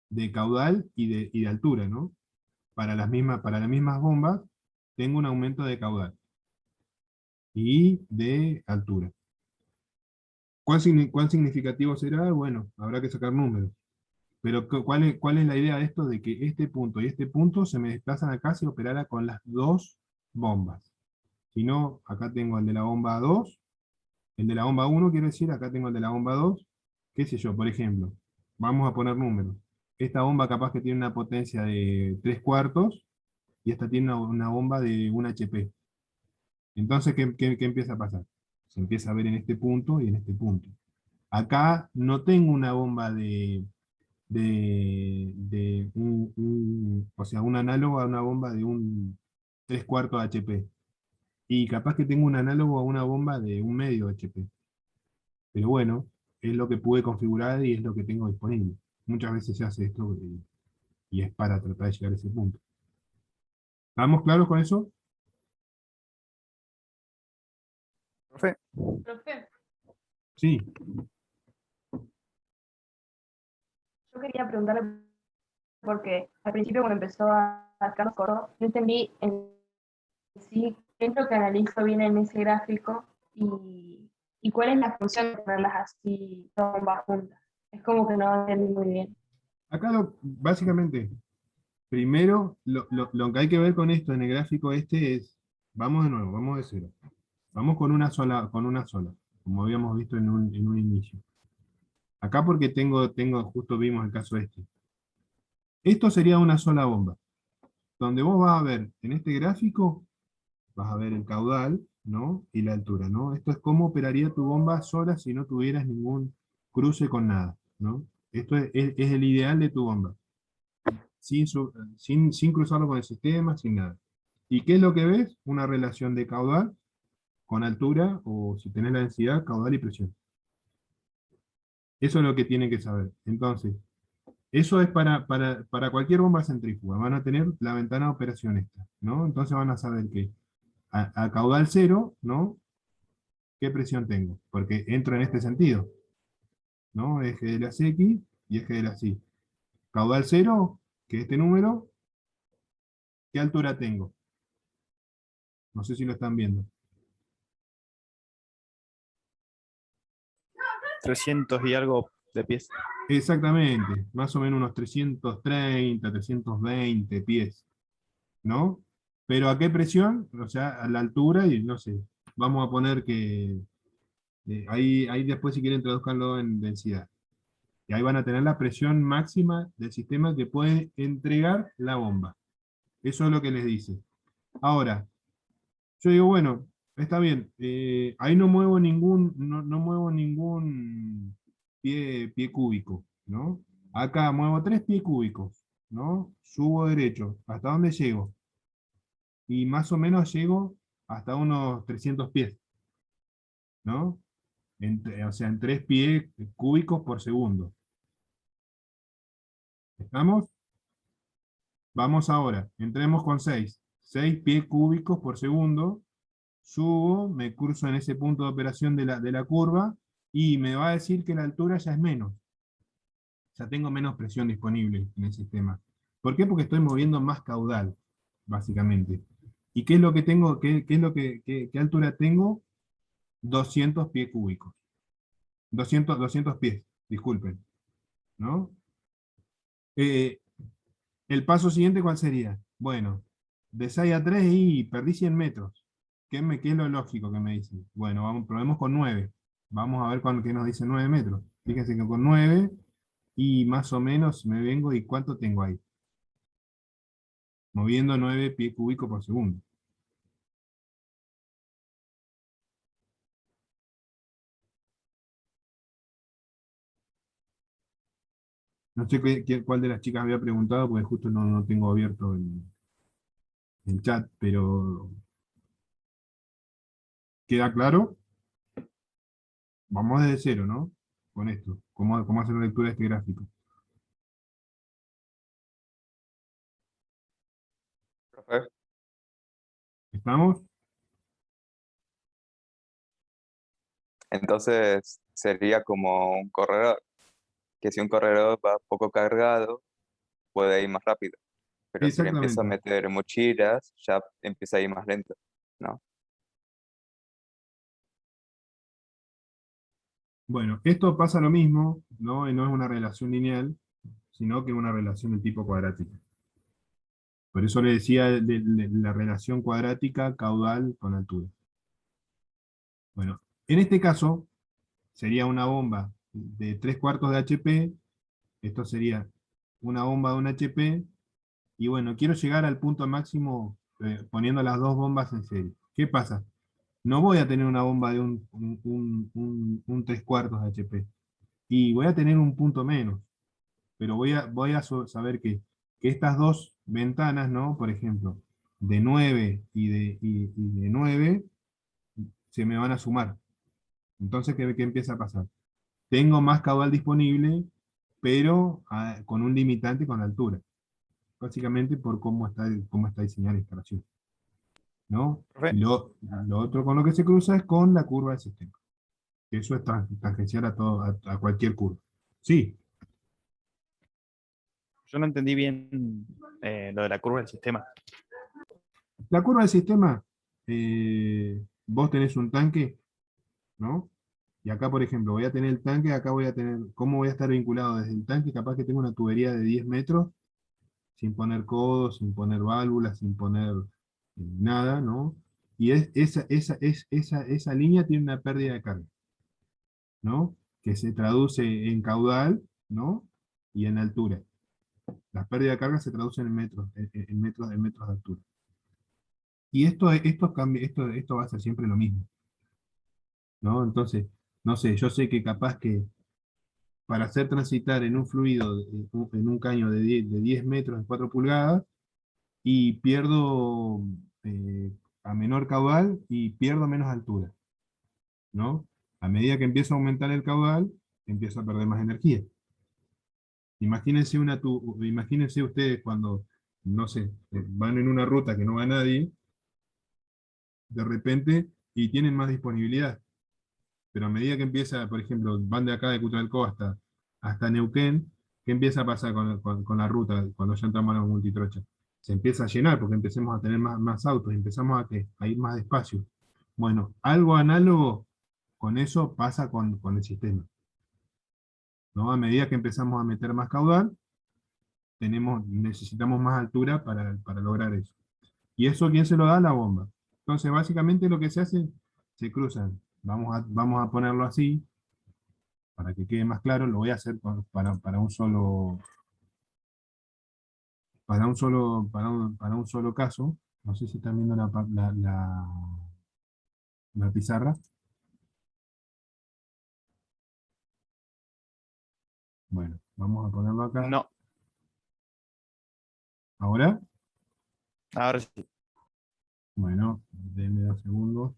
De caudal y de altura, ¿no? Para las mismas bombas tengo un aumento de caudal y de altura. ¿Cuán significativo será? Bueno, habrá que sacar números. Pero ¿cuál es la idea de esto? De que este punto y este punto se me desplazan acá si operara con las dos bombas. Si no, acá tengo el de la bomba 2, el de la bomba 1 quiero decir, acá tengo el de la bomba 2, qué sé yo, por ejemplo, vamos a poner números. Esta bomba capaz que tiene una potencia de 3/4 y esta tiene una bomba de 1 HP. Entonces, ¿qué empieza a pasar? Se empieza a ver en este punto y en este punto. Acá no tengo una bomba de o sea, un análogo a una bomba de un 3/4 HP. Y capaz que tengo un análogo a una bomba de 1/2 HP. Pero bueno, es lo que pude configurar y es lo que tengo disponible. Muchas veces se hace esto y es para tratar de llegar a ese punto. ¿Estamos claros con eso? Profe, Profe, Sí. yo quería preguntarle porque al principio cuando empezó a sacar los coros, no entendí en sí qué es lo que analizo bien en ese gráfico y cuál es la función de ponerlas así todas juntas. Es como que no entendí muy bien. Acá básicamente, primero, lo que hay que ver con esto en el gráfico este es, vamos de nuevo, vamos de cero. Vamos con una sola, como habíamos visto en un inicio. Acá porque justo vimos el caso este. Esto sería una sola bomba, donde vos vas a ver en este gráfico, vas a ver el caudal, ¿no? Y la altura, ¿no? Esto es cómo operaría tu bomba sola si no tuvieras ningún cruce con nada, ¿no? Esto es el ideal de tu bomba, sin cruzarlo con el sistema, sin nada. ¿Y qué es lo que ves? Una relación de caudal con altura, o si tenés la densidad, caudal y presión. Eso es lo que tienen que saber. Entonces, eso es para cualquier bomba centrífuga. Van a tener la ventana de operación esta, ¿no? Entonces van a saber que a caudal cero, ¿no? ¿Qué presión tengo? Porque entro en este sentido, ¿no? Eje de las X y eje de las Y. Caudal cero, que es este número, ¿qué altura tengo? No sé si lo están viendo. 300 y algo de pies. Exactamente, más o menos unos 330, 320 pies, ¿no? Pero ¿a qué presión? O sea, a la altura y no sé, vamos a poner que ahí después si quieren traduzcanlo en densidad. Y ahí van a tener la presión máxima del sistema que puede entregar la bomba. Eso es lo que les dice. Ahora, yo digo, bueno, está bien, ahí no muevo ningún pie cúbico, ¿no? Acá muevo 3 pies cúbicos, ¿no? Subo derecho. ¿Hasta dónde llego? Y más o menos llego hasta unos 300 pies, ¿no? O sea, en 3 pies cúbicos por segundo. ¿Estamos? Vamos ahora, entremos con 6. 6 pies cúbicos por segundo. Subo, me curso en ese punto de operación de la curva y me va a decir que la altura ya es menos. Ya tengo menos presión disponible en el sistema. ¿Por qué? Porque estoy moviendo más caudal, básicamente. ¿Y qué es lo que tengo? ¿Qué es lo qué altura tengo? 200 pies cúbicos. 200 pies, disculpen, ¿no? Eh, el paso siguiente, ¿cuál sería? Bueno, de 6 a 3 y perdí 100 metros. ¿Qué es lo lógico que me dicen? Bueno, probemos con 9. Vamos a ver qué nos dice 9 metros. Fíjense que con 9 y más o menos me vengo y ¿cuánto tengo ahí? Moviendo 9 pies cúbicos por segundo. No sé cuál de las chicas había preguntado, porque justo no tengo abierto el chat, pero ¿queda claro? Vamos desde cero, ¿no? Con esto. ¿Cómo hacer una lectura de este gráfico? Profe. ¿Estamos? Entonces sería como un corredor, que si un corredor va poco cargado, puede ir más rápido, pero si le empieza a Exactamente. meter mochilas, ya empieza a ir más lento, ¿no? Bueno, esto pasa lo mismo, ¿no? No es una relación lineal, sino que es una relación de tipo cuadrática. Por eso le decía de la relación cuadrática caudal con altura. Bueno, en este caso sería una bomba de 3/4 de HP, esto sería una bomba de un HP, y bueno, quiero llegar al punto máximo poniendo las dos bombas en serie. ¿Qué pasa? No voy a tener una bomba de un 3/4 de HP, y voy a tener un punto menos, pero saber que estas dos ventanas, ¿no? Por ejemplo, de 9 y de 9 se me van a sumar. Entonces, ¿qué empieza a pasar? Tengo más caudal disponible, pero con un limitante con altura. Básicamente por cómo está diseñada la instalación, ¿no? Profe, Y lo otro con lo que se cruza es con la curva del sistema. Eso es tangencial a cualquier curva. Sí, yo no entendí bien lo de la curva del sistema. la curva del sistema, vos tenés un tanque, ¿no? Y acá, por ejemplo, voy a tener el tanque, acá voy a tener, ¿cómo voy a estar vinculado desde el tanque? Capaz que tengo una tubería de 10 metros, sin poner codos, sin poner válvulas, sin poner nada, ¿no? Y esa línea tiene una pérdida de carga, ¿no? Que se traduce en caudal, ¿no? Y en altura. La pérdida de carga se traduce en metros, en metros de altura. Y esto va a ser siempre lo mismo, ¿no? Entonces, no sé, yo sé que capaz que para hacer transitar en un fluido, en un caño de 10 metros de 4 pulgadas, y pierdo a menor caudal y pierdo menos altura, ¿no? A medida que empiezo a aumentar el caudal, empiezo a perder más energía. Imagínense ustedes cuando, no sé, van en una ruta que no va nadie, de repente, y tienen más disponibilidad. Pero a medida que empieza, por ejemplo, van de acá de Cutralcó hasta Neuquén, ¿qué empieza a pasar con la ruta cuando ya entramos a la multitrocha? Se empieza a llenar porque empecemos a tener más autos, empezamos a ir más despacio. Bueno, algo análogo con eso pasa con el sistema, ¿no? A medida que empezamos a meter más caudal, necesitamos más altura para lograr eso. ¿Y eso quién se lo da? La bomba. Entonces, básicamente lo que se hace, se cruzan. Vamos a ponerlo así, para que quede más claro, lo voy a hacer para un solo caso. No sé si están viendo la pizarra. Bueno, vamos a ponerlo acá. No, Ahora, ahora sí. bueno, denme 2 segundos.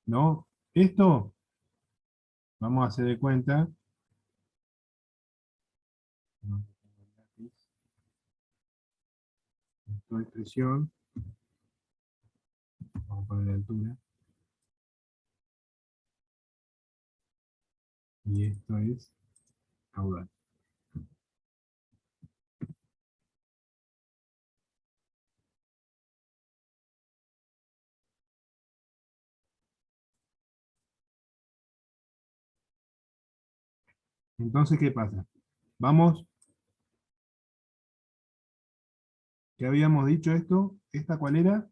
¿No? Esto, vamos a hacer de cuenta. Esto es presión. Vamos a poner la altura. Y esto es caudal. Entonces, ¿qué pasa? Vamos, ¿qué habíamos dicho esto? ¿Esta cuál era?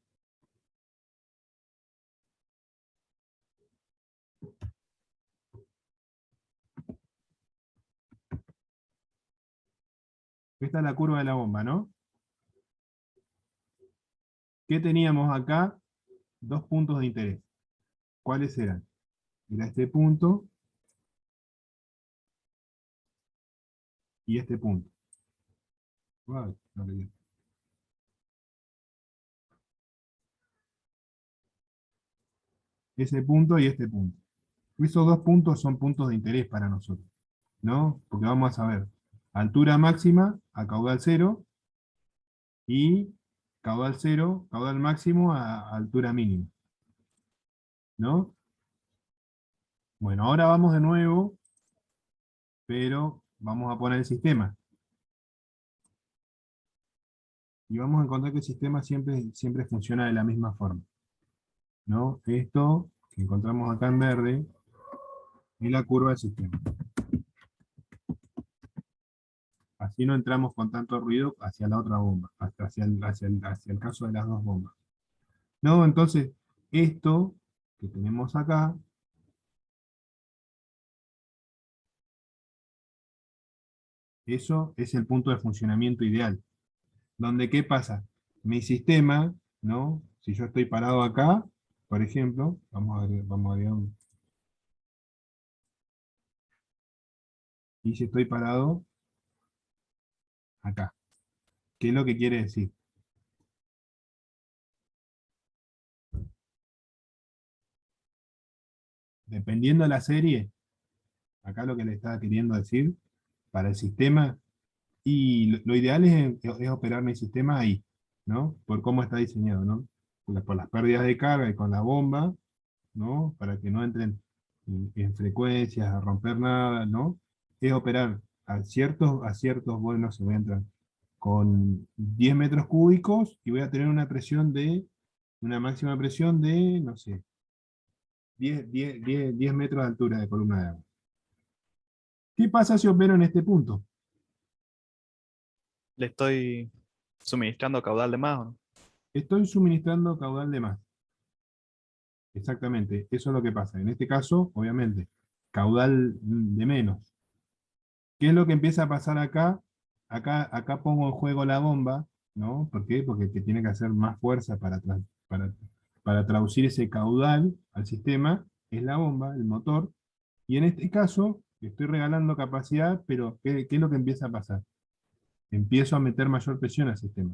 Esta es la curva de la bomba, ¿no? ¿Qué teníamos acá? Dos puntos de interés. ¿Cuáles eran? Era este punto y este punto. Ay, no le di. Ese punto y este punto. Esos dos puntos son puntos de interés para nosotros, ¿no? Porque vamos a saber altura máxima a caudal cero y caudal cero, caudal máximo a altura mínima, ¿no? Bueno, ahora vamos de nuevo, pero vamos a poner el sistema. Y vamos a encontrar que el sistema siempre funciona de la misma forma, ¿no? Esto que encontramos acá en verde es la curva del sistema. Así no entramos con tanto ruido hacia la otra bomba, hacia el caso de las dos bombas. No, entonces, esto que tenemos acá, eso es el punto de funcionamiento ideal. Donde, ¿qué pasa? Mi sistema, ¿no? Si yo estoy parado acá, por ejemplo, vamos a agregar y si estoy parado acá. ¿Qué es lo que quiere decir? Dependiendo de la serie, acá lo que le estaba queriendo decir, para el sistema, y lo ideal es operar mi sistema ahí, ¿no? Por cómo está diseñado, ¿no? Por las pérdidas de carga y con la bomba, ¿no? Para que no entren en frecuencias, a romper nada, ¿no? Es operar bueno, se voy a entrar con 10 metros cúbicos y voy a tener una máxima presión de, no sé, 10 metros de altura de columna de agua. ¿Qué pasa si opero en este punto? Le estoy suministrando caudal de más, ¿o no? Estoy suministrando caudal de más. Exactamente, eso es lo que pasa. En este caso, obviamente, caudal de menos. ¿Qué es lo que empieza a pasar acá? Acá pongo en juego la bomba, ¿no? ¿Por qué? Porque el que tiene que hacer más fuerza para traducir ese caudal al sistema es la bomba, el motor. Y en este caso, estoy regalando capacidad, pero ¿qué es lo que empieza a pasar? Empiezo a meter mayor presión al sistema.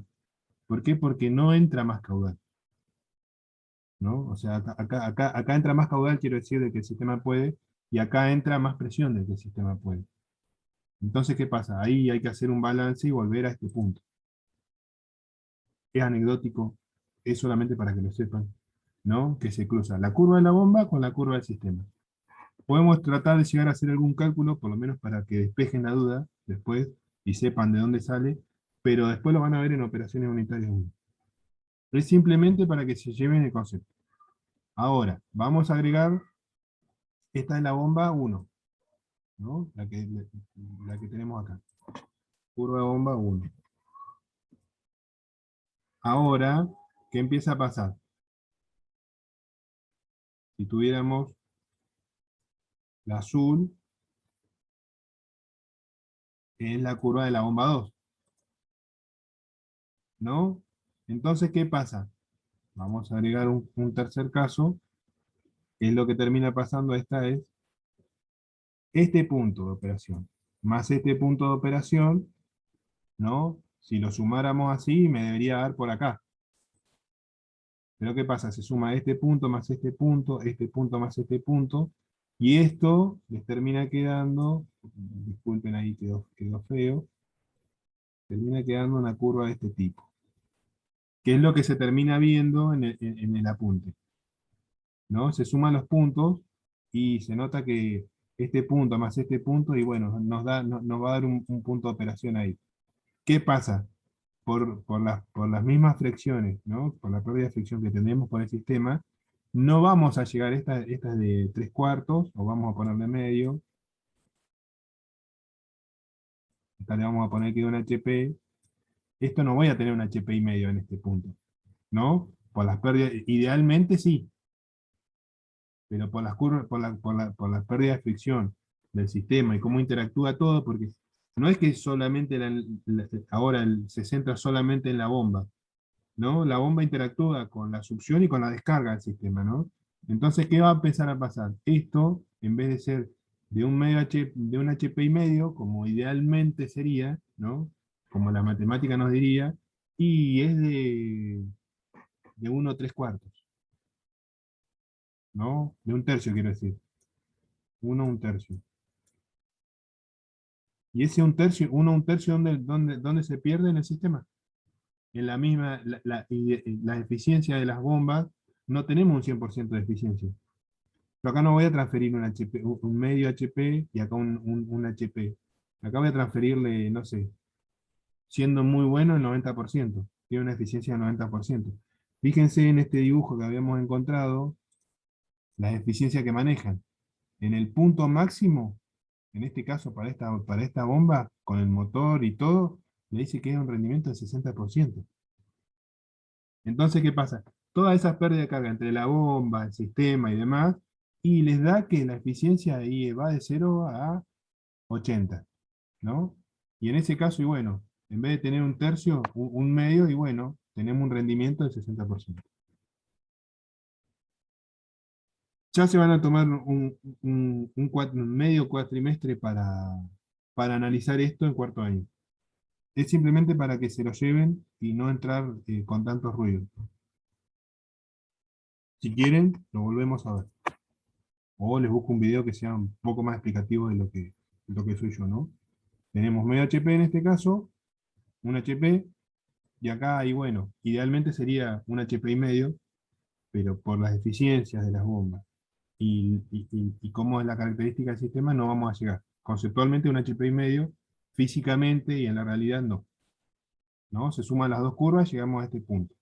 ¿Por qué? Porque no entra más caudal, ¿no? O sea, acá entra más caudal, quiero decir, de que el sistema puede, y acá entra más presión de que el sistema puede. Entonces, ¿qué pasa? Ahí hay que hacer un balance y volver a este punto. Es anecdótico, es solamente para que lo sepan, ¿no? Que se cruza la curva de la bomba con la curva del sistema. Podemos tratar de llegar a hacer algún cálculo, por lo menos para que despejen la duda después y sepan de dónde sale, pero después lo van a ver en operaciones unitarias 1. Es simplemente para que se lleven el concepto. Ahora, vamos a agregar, esta es la bomba 1, ¿no? La que tenemos acá. Curva de bomba 1. Ahora, ¿qué empieza a pasar? Si tuviéramos la azul, es la curva de la bomba 2, ¿no? Entonces, ¿qué pasa? Vamos a agregar un tercer caso, que es lo que termina pasando, esta es este punto de operación, más este punto de operación, ¿no? Si lo sumáramos así, me debería dar por acá. Pero ¿qué pasa? Se suma este punto más este punto más este punto, y esto les termina quedando, disculpen ahí quedó feo, termina quedando una curva de este tipo, que es lo que se termina viendo en el apunte, ¿no? Se suman los puntos y se nota que este punto más este punto, y bueno, nos va a dar un punto de operación ahí. ¿Qué pasa? Por las mismas fricciones, ¿no? Por la pérdida de fricción que tenemos por el sistema, no vamos a llegar a estas de 3/4, o vamos a ponerle medio. Esta le vamos a poner que un HP. Esto no voy a tener un HP y medio en este punto, ¿no? Por las pérdidas, idealmente sí, pero por las curvas, por las pérdidas de fricción del sistema y cómo interactúa todo, porque no es que solamente ahora se centra solamente en la bomba, ¿no? La bomba interactúa con la succión y con la descarga del sistema, ¿no? Entonces, ¿qué va a empezar a pasar? Esto, en vez de ser de un HP y medio, como idealmente sería, ¿no? Como la matemática nos diría, y es de 1 3/4, ¿no? De 1 tercio, quiero decir. 1 1 tercio. Y ese 1 tercio, 1 1 tercio, ¿dónde se pierde en el sistema? En la misma, la eficiencia de las bombas, no tenemos un 100% de eficiencia. Yo acá no voy a transferir un HP, un medio HP y acá un HP. Acá voy a transferirle, no sé, siendo muy bueno el 90%. Tiene una eficiencia del 90%. Fíjense en este dibujo que habíamos encontrado, las eficiencias que manejan. En el punto máximo, en este caso para esta bomba, con el motor y todo, le dice que es un rendimiento del 60%. Entonces, ¿qué pasa? Todas esas pérdidas de carga entre la bomba, el sistema y demás, y les da que la eficiencia ahí va de 0 a 80, ¿no? Y en ese caso, y bueno, en vez de tener 1 tercio, un medio, y bueno, tenemos un rendimiento del 60%. Ya se van a tomar un medio cuatrimestre para analizar esto en cuarto año. Es simplemente para que se lo lleven y no entrar con tantos ruidos. Si quieren, lo volvemos a ver. O les busco un video que sea un poco más explicativo de lo que soy yo, ¿no? Tenemos medio HP en este caso, un HP, y acá, y bueno, idealmente sería un HP y medio, pero por las eficiencias de las bombas y cómo es la característica del sistema, no vamos a llegar. Conceptualmente un HP y medio, físicamente y en la realidad no. ¿No? Se suman las dos curvas, llegamos a este punto.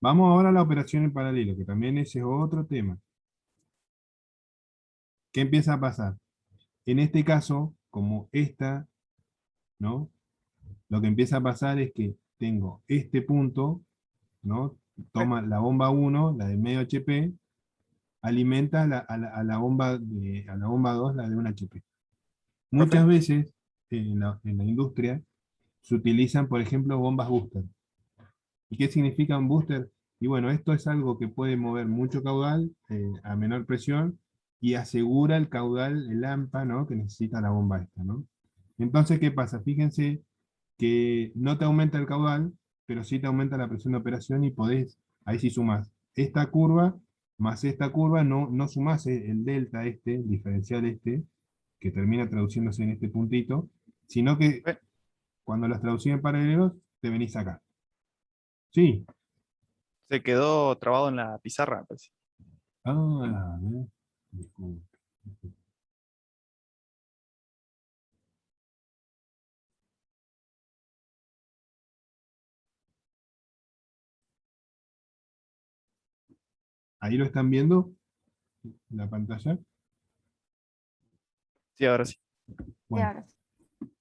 Vamos ahora a la operación en paralelo, que también ese es otro tema. ¿Qué empieza a pasar? En este caso, como esta, ¿no? Lo que empieza a pasar es que tengo este punto, ¿no? Toma la bomba 1, la de medio HP, alimenta a la bomba a la bomba 2, la de 1 HP. Muchas Profe, veces en la industria se utilizan, por ejemplo, bombas booster. ¿Y qué significa un booster? Y bueno, esto es algo que puede mover mucho caudal a menor presión y asegura el caudal, el AMPA, ¿no? Que necesita la bomba esta, ¿no? Entonces, ¿qué pasa? Fíjense que no te aumenta el caudal, pero sí te aumenta la presión de operación y podés, ahí sí sumás esta curva más esta curva, no sumás el delta este, el diferencial este, que termina traduciéndose en este puntito, sino que profe, cuando las traducís en paralelos, te venís acá. Sí. se quedó trabado en la pizarra, me parece. Ah, disculpe. Ahí lo están viendo en la pantalla. Sí, ahora sí. Y Bueno, ahora sí.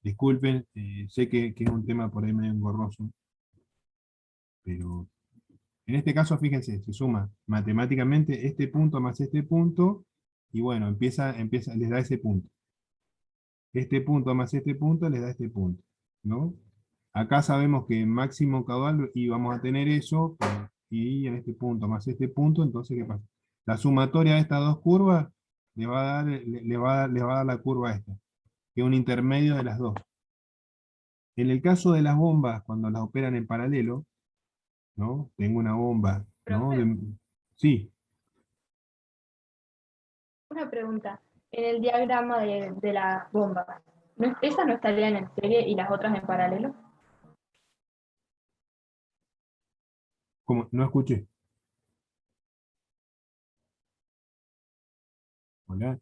disculpen, sé que es un tema por ahí medio engorroso, pero en este caso, fíjense, se suma matemáticamente este punto más este punto, y bueno, les da ese punto. Este punto más este punto les da este punto, ¿no? Acá sabemos que máximo caudal y vamos a tener eso, y en este punto más este punto, entonces, ¿qué pasa? La sumatoria de estas dos curvas le va a dar, le va a dar la curva esta, que es un intermedio de las dos. En el caso de las bombas, cuando las operan en paralelo, ¿no? Tengo una bomba, ¿no? Profe, Sí. una pregunta. En el diagrama de la bomba, ¿esas no estarían en serie y las otras en paralelo? Como, no escuché. Hola.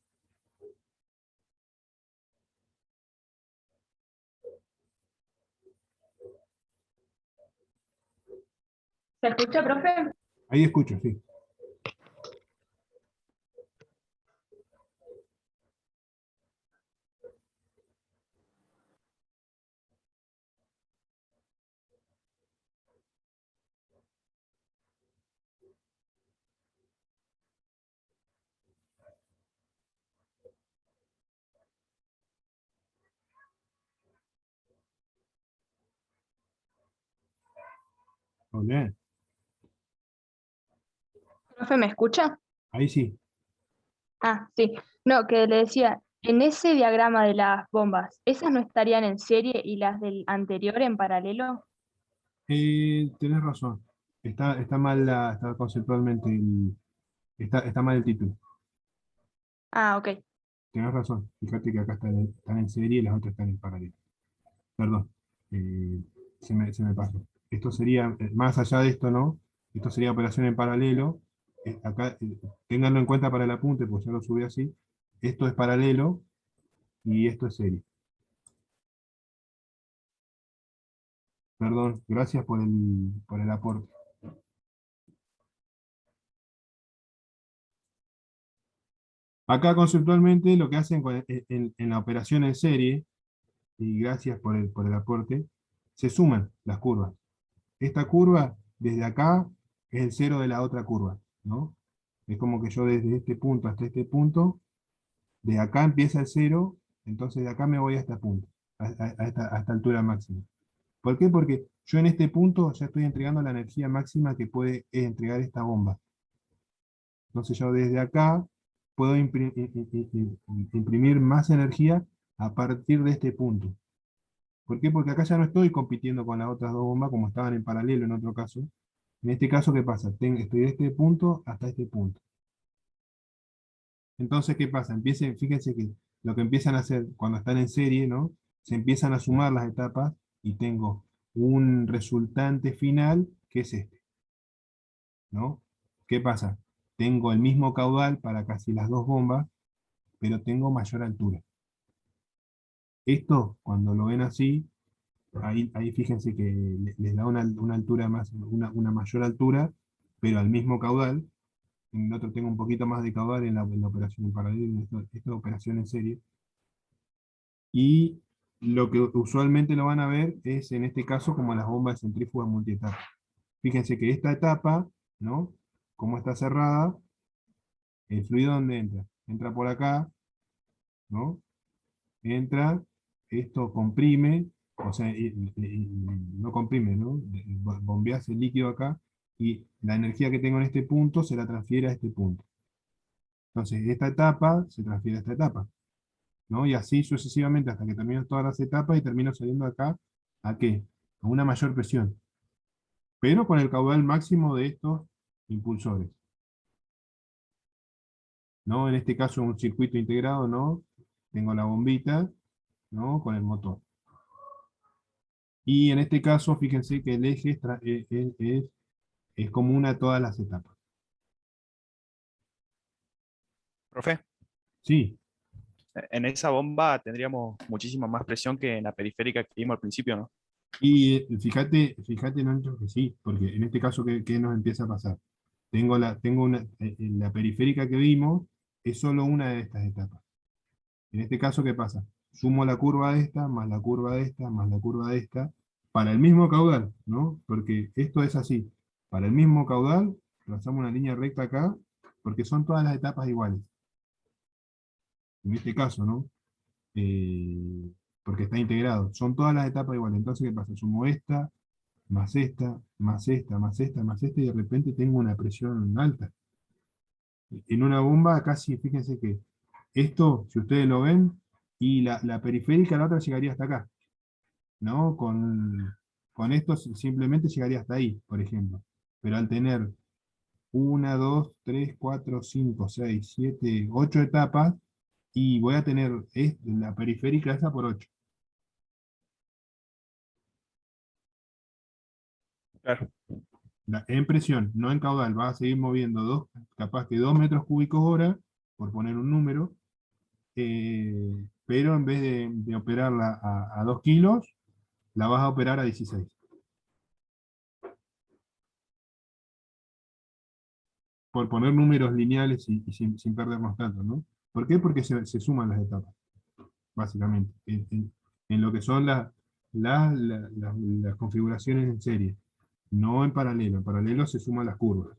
¿Se escucha, profe? Ahí escucho, sí. Muy bien. Profe, ¿me escucha? Ahí sí. Ah, sí. No, que le decía, en ese diagrama de las bombas, ¿esas no estarían en serie y las del anterior en paralelo? Tenés razón. Está mal está conceptualmente está mal el título. Ah, ok. Tenés razón. Fíjate que acá están en serie y las otras están en paralelo. Perdón. Eh, se me pasó. Esto sería, más allá de esto, ¿no? Esto sería operación en paralelo. Acá, ténganlo en cuenta para el apunte, porque ya lo subí así. Esto es paralelo y esto es serie. Perdón, gracias por el aporte. Acá conceptualmente lo que hacen en la operación en serie, y gracias por el aporte, se suman las curvas. Esta curva, desde acá, es el cero de la otra curva, ¿no? Es como que yo desde este punto hasta este punto, de acá empieza el cero, entonces de acá me voy a este punto, a esta altura máxima. ¿Por qué? Porque yo en este punto ya estoy entregando la energía máxima que puede entregar esta bomba. Entonces yo desde acá puedo imprimir más energía a partir de este punto. ¿Por qué? Porque acá ya no estoy compitiendo con las otras dos bombas como estaban en paralelo en otro caso. En este caso, ¿qué pasa? Estoy de este punto hasta este punto. Entonces, ¿qué pasa? Fíjense que lo que empiezan a hacer cuando están en serie, ¿no? Se empiezan a sumar las etapas y tengo un resultante final que es este, ¿no? ¿Qué pasa? Tengo el mismo caudal para casi las dos bombas, pero tengo mayor altura. Esto, cuando lo ven así, ahí fíjense que les da una altura más, una mayor altura, pero al mismo caudal. En el otro tengo un poquito más de caudal en la operación en paralelo, esta operación en serie. Y lo que usualmente lo van a ver es, en este caso, como las bombas de centrífuga multietapa. Fíjense que esta etapa, ¿no? Como está cerrada, el fluido ¿dónde entra? Entra por acá, ¿no? Entra, esto comprime, o sea, no comprime, ¿no? Bombeas el líquido acá, y la energía que tengo en este punto se la transfiere a este punto. Entonces, esta etapa se transfiere a esta etapa, ¿no? Y así sucesivamente hasta que termino todas las etapas y termino saliendo acá, ¿a qué? A una mayor presión, pero con el caudal máximo de estos impulsores, ¿no? En este caso un circuito integrado, ¿no? Tengo la bombita, ¿no? Con el motor. Y en este caso, fíjense que el eje es común a todas las etapas. Profe, Sí, en esa bomba tendríamos muchísima más presión que en la periférica que vimos al principio, ¿no? y fíjate, Nacho, que sí, porque en este caso, ¿qué nos empieza a pasar? La periférica que vimos es solo una de estas etapas. En este caso, ¿qué pasa? Sumo la curva de esta, más la curva de esta, más la curva de esta, para el mismo caudal, ¿no? Porque esto es así. Para el mismo caudal, trazamos una línea recta acá, porque son todas las etapas iguales. En este caso, ¿no? Porque está integrado. Son todas las etapas iguales. Entonces, ¿qué pasa? Sumo esta, más esta, más esta, más esta, más esta, y de repente tengo una presión alta. En una bomba casi, fíjense que esto, si ustedes lo ven, y la periférica, la otra llegaría hasta acá, ¿no? Con esto simplemente llegaría hasta ahí, por ejemplo. Pero al tener 1, 2, 3, 4, 5, 6, 7, 8 etapas, y voy a tener la periférica esa por 8. Claro. En presión, no en caudal, va a seguir moviendo capaz que 2 metros cúbicos hora, por poner un número, pero en vez de operarla a 2 kilos, la vas a operar a 16. Por poner números lineales y sin perdernos tanto, ¿no? ¿Por qué? Porque se suman las etapas, básicamente, en lo que son las configuraciones en serie, no en paralelo. En paralelo se suman las curvas,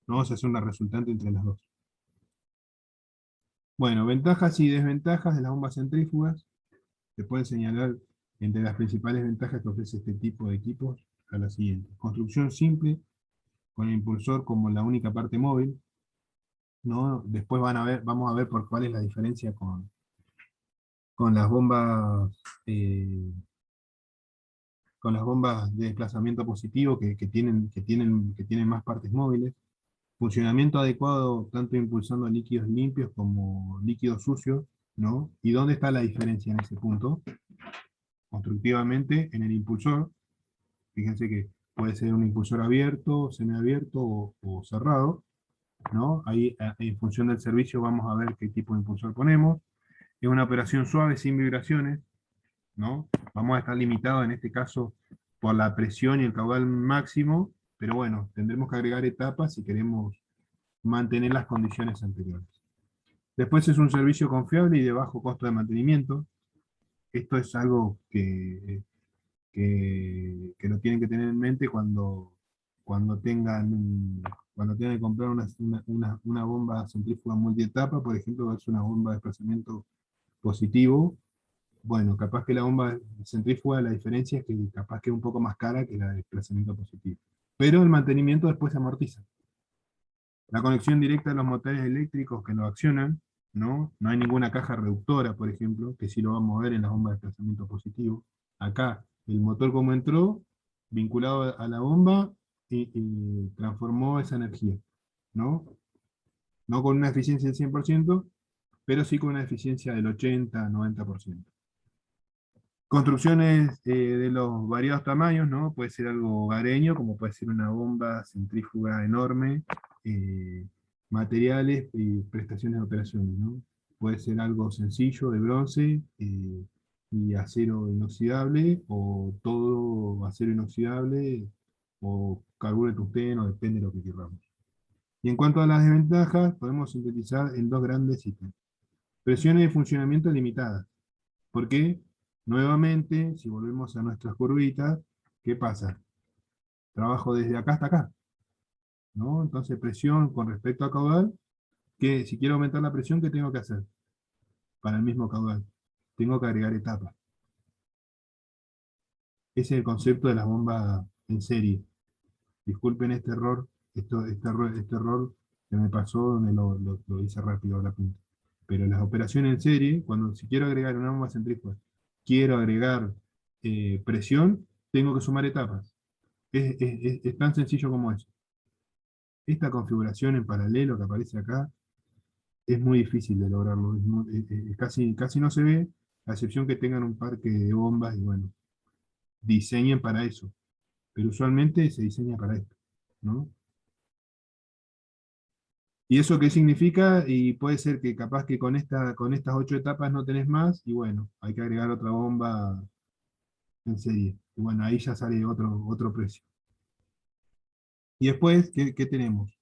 no se hace una resultante entre las dos. Bueno, ventajas y desventajas de las bombas centrífugas. Se pueden señalar entre las principales ventajas que ofrece este tipo de equipos. a la siguiente. Construcción simple, con el impulsor como la única parte móvil, ¿no? Después vamos a ver por cuál es la diferencia con las bombas, con las bombas de desplazamiento positivo que tienen más partes móviles. Funcionamiento adecuado tanto impulsando líquidos limpios como líquidos sucios, ¿no? ¿Y dónde está la diferencia en ese punto? Constructivamente en el impulsor. Fíjense que puede ser un impulsor abierto, semiabierto o cerrado, ¿no? Ahí en función del servicio vamos a ver qué tipo de impulsor ponemos. Es una operación suave sin vibraciones, ¿no? Vamos a estar limitados en este caso por la presión y el caudal máximo, pero bueno, tendremos que agregar etapas si queremos mantener las condiciones anteriores. Después es un servicio confiable y de bajo costo de mantenimiento. Esto es algo que lo tienen que tener en mente cuando cuando tengan que comprar una bomba centrífuga multietapa, por ejemplo, es una bomba de desplazamiento positivo. Bueno, capaz que la bomba centrífuga, la diferencia es que capaz que es un poco más cara que la de desplazamiento positivo. Pero el mantenimiento después se amortiza. La conexión directa de los motores eléctricos que lo accionan, ¿no? No hay ninguna caja reductora, por ejemplo, que sí lo vamos a ver en las bombas de desplazamiento positivo. Acá, el motor como entró, vinculado a la bomba, y transformó esa energía, ¿no? No con una eficiencia del 100%, pero sí con una eficiencia del 80-90%. Construcciones de los variados tamaños, ¿no? Puede ser algo hogareño, como puede ser una bomba centrífuga enorme, materiales y prestaciones de operaciones, ¿no? Puede ser algo sencillo de bronce y acero inoxidable, o todo acero inoxidable, o carburo de tungsteno, depende de lo que queramos. Y en cuanto a las desventajas, podemos sintetizar en dos grandes ítems. Presiones de funcionamiento limitadas. ¿Por qué? Nuevamente, si volvemos a nuestras curvitas, ¿qué pasa? Trabajo desde acá hasta acá, ¿no? Entonces presión con respecto a caudal, que si quiero aumentar la presión, ¿qué tengo que hacer? Para el mismo caudal. Tengo que agregar etapas. Ese es el concepto de las bombas en serie. Disculpen este error, este error que me pasó donde lo hice rápido a la punta. Pero las operaciones en serie, si quiero agregar una bomba centrífuga, quiero agregar presión, tengo que sumar etapas. Es tan sencillo como eso. Esta configuración en paralelo que aparece acá es muy difícil de lograrlo. Casi no se ve, a excepción que tengan un parque de bombas y bueno, diseñen para eso. Pero usualmente se diseña para esto, ¿no? ¿Y eso qué significa? Y puede ser que capaz que con estas 8 etapas no tenés más, y bueno, hay que agregar otra bomba en serie. Y bueno, ahí ya sale otro precio. Y después, ¿qué tenemos?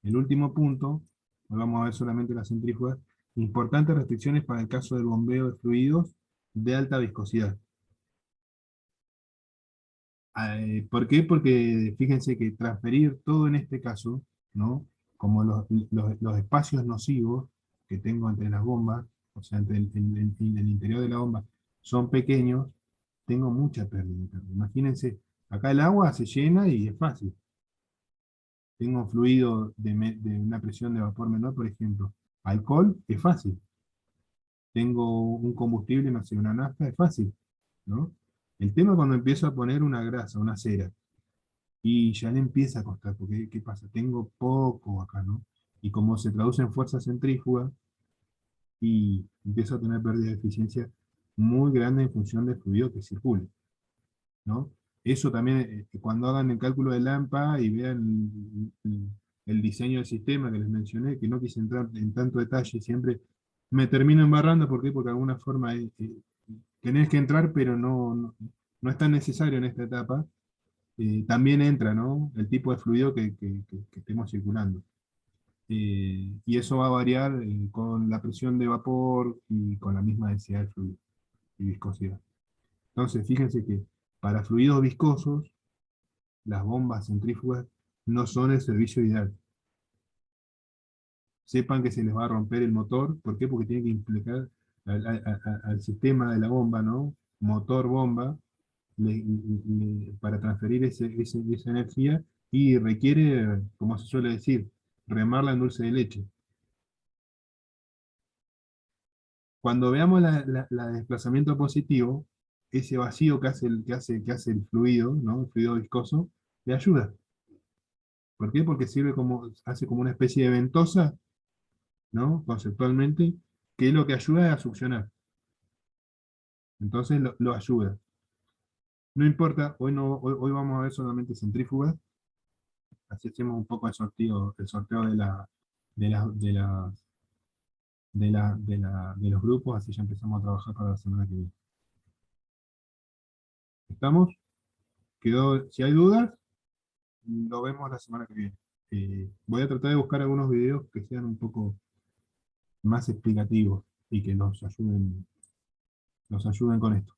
El último punto, hoy vamos a ver solamente las centrífugas, importantes restricciones para el caso del bombeo de fluidos de alta viscosidad. ¿Por qué? Porque fíjense que transferir todo en este caso, ¿no? Como los espacios nocivos que tengo entre las bombas, o sea, entre el interior de la bomba, son pequeños, tengo mucha pérdida interna. Imagínense, acá el agua se llena y es fácil. Tengo fluido de una presión de vapor menor, por ejemplo. Alcohol, es fácil. Tengo un combustible, no sé, una nafta, es fácil, ¿no? El tema es cuando empiezo a poner una grasa, una cera, y ya le empieza a costar, porque ¿qué pasa? Tengo poco acá, ¿no? Y como se traduce en fuerza centrífuga, y empiezo a tener pérdida de eficiencia muy grande en función del fluido que circule, ¿no? Eso también, cuando hagan el cálculo del AMPA y vean el diseño del sistema que les mencioné, que no quise entrar en tanto detalle, siempre me termino embarrando. ¿Por qué? Porque de alguna forma tenés que entrar, pero no es tan necesario en esta etapa. También entra, ¿no? El tipo de fluido que estemos circulando. Y eso va a variar con la presión de vapor y con la misma densidad de fluido y viscosidad. Entonces, fíjense que para fluidos viscosos, las bombas centrífugas no son el servicio ideal. Sepan que se les va a romper el motor. ¿Por qué? Porque tiene que implicar al sistema de la bomba, ¿no? Motor-bomba, para transferir esa energía y requiere, como se suele decir, remarla en dulce de leche. Cuando veamos la desplazamiento positivo, ese vacío que hace el fluido, ¿no? El fluido viscoso, le ayuda. ¿Por qué? Porque hace como una especie de ventosa, ¿no? Conceptualmente, que lo que ayuda es a succionar. Entonces lo ayuda. No importa, hoy vamos a ver solamente centrífugas, así hacemos un poco el sorteo de, la- de, las- de los grupos, así ya empezamos a trabajar para la semana que viene. ¿Estamos? Si hay dudas, lo vemos la semana que viene. Voy a tratar de buscar algunos videos que sean un poco más explicativos y que nos ayuden con esto.